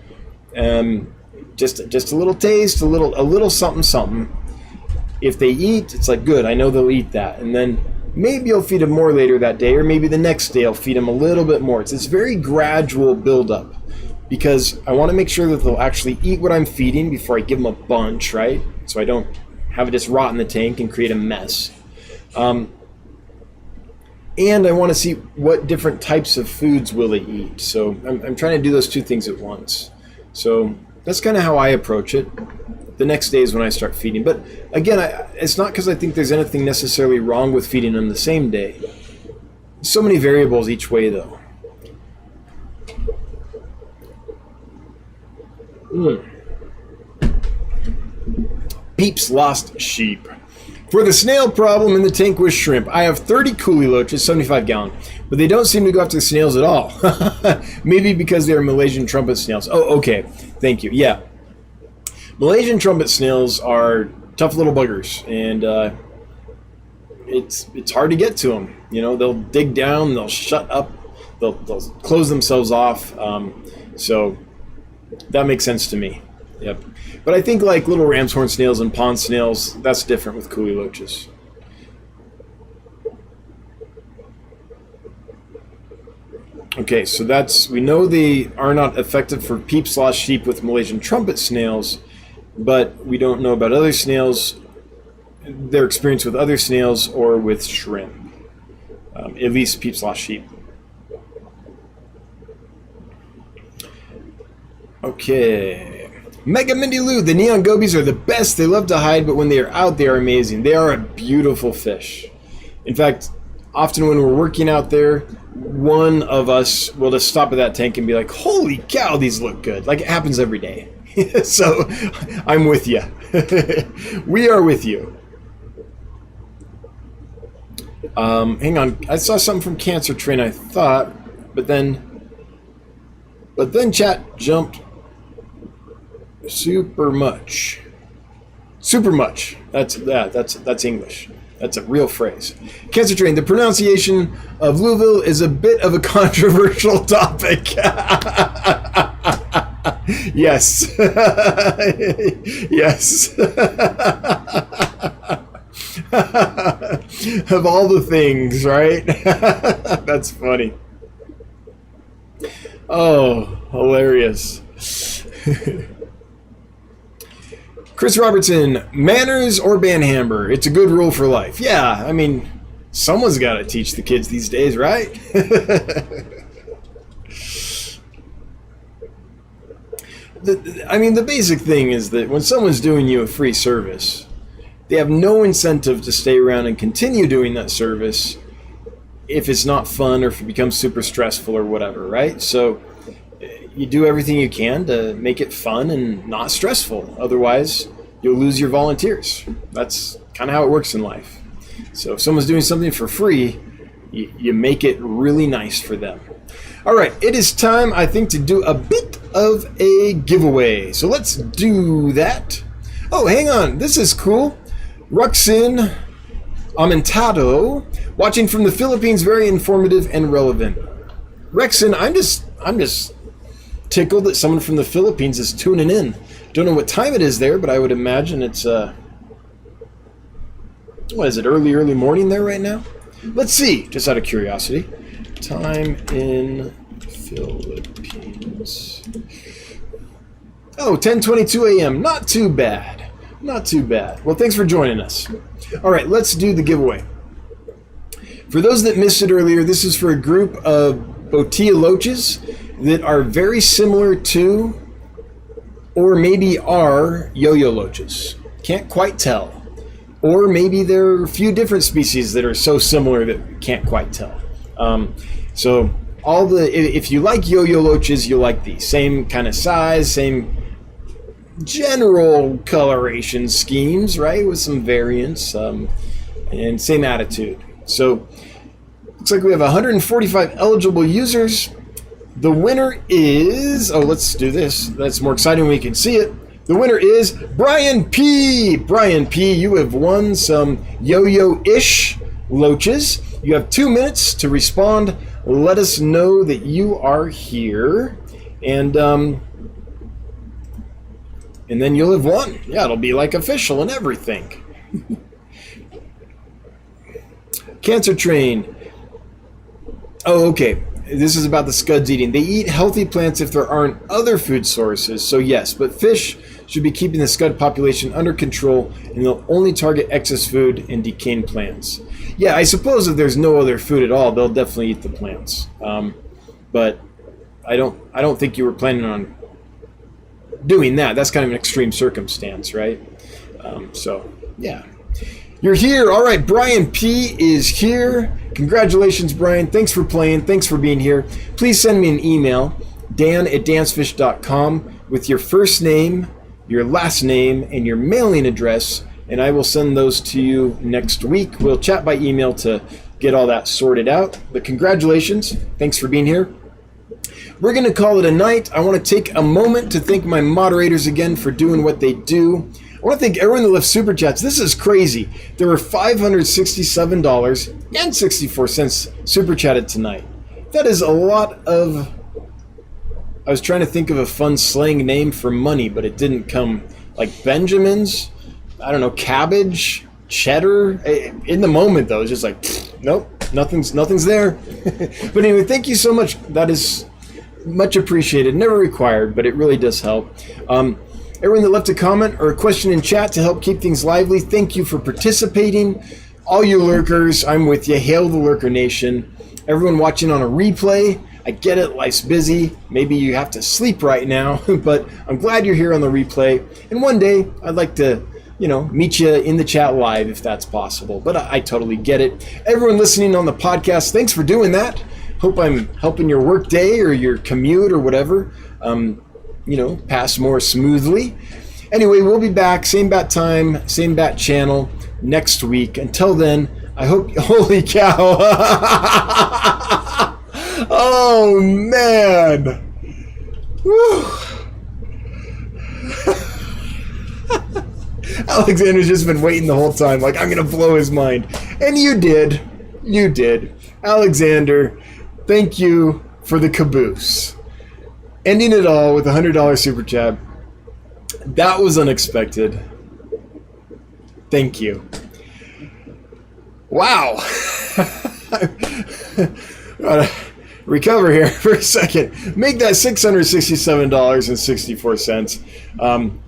just a little taste, a little something. If they eat, it's like good. I know they'll eat that, and then maybe I'll feed them more later that day, or maybe the next day I'll feed them a little bit more. It's this very gradual buildup because I want to make sure that they'll actually eat what I'm feeding before I give them a bunch, right? So I don't have it just rot in the tank and create a mess. And I want to see what different types of foods will they eat. So I'm trying to do those two things at once. So that's kind of how I approach it. The next day is when I start feeding. But again, it's not because I think there's anything necessarily wrong with feeding them the same day. So many variables each way, though. Peeps lost sheep. For the snail problem in the tank with shrimp, I have 30 coolie loaches, 75 gallon, but they don't seem to go after the snails at all. Maybe because they're Malaysian trumpet snails. Oh, okay. Thank you. Yeah. Malaysian trumpet snails are tough little buggers, and it's hard to get to them. They'll dig down, they'll shut up, they'll close themselves off. So that makes sense to me. Yep. But I think like little ram's horn snails and pond snails, that's different with coolie loaches. Okay, so we know they are not effective for peep/sheep with Malaysian trumpet snails, but we don't know about other snails, their experience with other snails or with shrimp. At least peep/sheep. Okay. Mega Mindy Lou, the neon gobies are the best. They love to hide, but when they are out, they are amazing. They are a beautiful fish. In fact, often when we're working out there, one of us will just stop at that tank and be like, holy cow, these look good. Like, it happens every day. So, I'm with you. We are with you. Hang on. I saw something from Cancer Train, I thought, but then chat jumped super much. Super much. That's English. That's a real phrase. Cancer Train, the pronunciation of Louisville is a bit of a controversial topic. Yes. Yes. Of all the things, right? That's funny. Oh, hilarious. Chris Robertson, manners or banhammer? It's a good rule for life. Yeah, I mean, someone's got to teach the kids these days, right? The basic thing is that when someone's doing you a free service, they have no incentive to stay around and continue doing that service if it's not fun or if it becomes super stressful or whatever, right? So you do everything you can to make it fun and not stressful. Otherwise, you'll lose your volunteers. That's kind of how it works in life. So if someone's doing something for free, you make it really nice for them. All right, it is time, I think, to do a bit of a giveaway. So let's do that. Oh, hang on. This is cool. Ruxin Aumentado, watching from the Philippines, very informative and relevant. Rexin, I'm just tickled that someone from the Philippines is tuning in. Don't know what time it is there, but I would imagine it's what is it, early morning there right now? Let's see, just out of curiosity. Time in Philippines. Oh, 10:22 a.m. Not too bad. Not too bad. Well, thanks for joining us. All right, let's do the giveaway. For those that missed it earlier, this is for a group of Botia loaches that are very similar to, or maybe are, yo-yo loaches. Can't quite tell. Or maybe there are a few different species that are so similar that we can't quite tell. So if you like yo-yo loaches, you'll like these. Same kind of size, same general coloration schemes, right? With some variance, and same attitude. So looks like we have 145 eligible users. The winner is, let's do this. That's more exciting when we can see it. The winner is Brian P. Brian P., you have won some yo-yo-ish loaches. You have 2 minutes to respond. Let us know that you are here. And then you'll have won. Yeah, it'll be like official and everything. Cancer Train. Oh, okay. This is about the Scuds eating. They eat healthy plants if there aren't other food sources. So yes, but fish should be keeping the Scud population under control, and they'll only target excess food and decaying plants. Yeah, I suppose if there's no other food at all, they'll definitely eat the plants. But I don't think you were planning on doing that. That's kind of an extreme circumstance, right? So yeah. You're here. All right, Brian P. is here. Congratulations, Brian. Thanks for playing. Thanks for being here. Please send me an email, dan@dansfish.com, with your first name, your last name, and your mailing address, and I will send those to you next week. We'll chat by email to get all that sorted out. But congratulations. Thanks for being here. We're going to call it a night. I want to take a moment to thank my moderators again for doing what they do. I want to thank everyone that left Super Chats. This is crazy. There were $567.64 Super Chatted tonight. That is a lot of... I was trying to think of a fun slang name for money, but it didn't come. Like Benjamins? I don't know, cabbage? Cheddar? In the moment, though, it's just like, nope, Nothing's there. But anyway, thank you so much. That is much appreciated. Never required, but it really does help. Everyone that left a comment or a question in chat to help keep things lively, thank you for participating. All you lurkers, I'm with you. Hail the Lurker Nation. Everyone watching on a replay, I get it, life's busy. Maybe you have to sleep right now, but I'm glad you're here on the replay. And one day, I'd like to, meet you in the chat live if that's possible. But I totally get it. Everyone listening on the podcast, thanks for doing that. Hope I'm helping your work day or your commute or whatever, pass more smoothly. Anyway, we'll be back, same bat time, same bat channel next week. Until then, I hope, holy cow. Oh, man. Woo. Alexander's just been waiting the whole time, like, I'm going to blow his mind. And you did. You did. Alexander, thank you for the caboose. Ending it all with a $100 super chat. That was unexpected. Thank you. Wow. Gotta recover here for a second. Make that $667.64.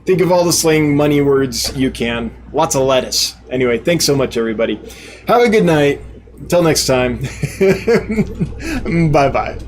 Think of all the slang money words you can. Lots of lettuce. Anyway, thanks so much, everybody. Have a good night. Until next time. Bye-bye.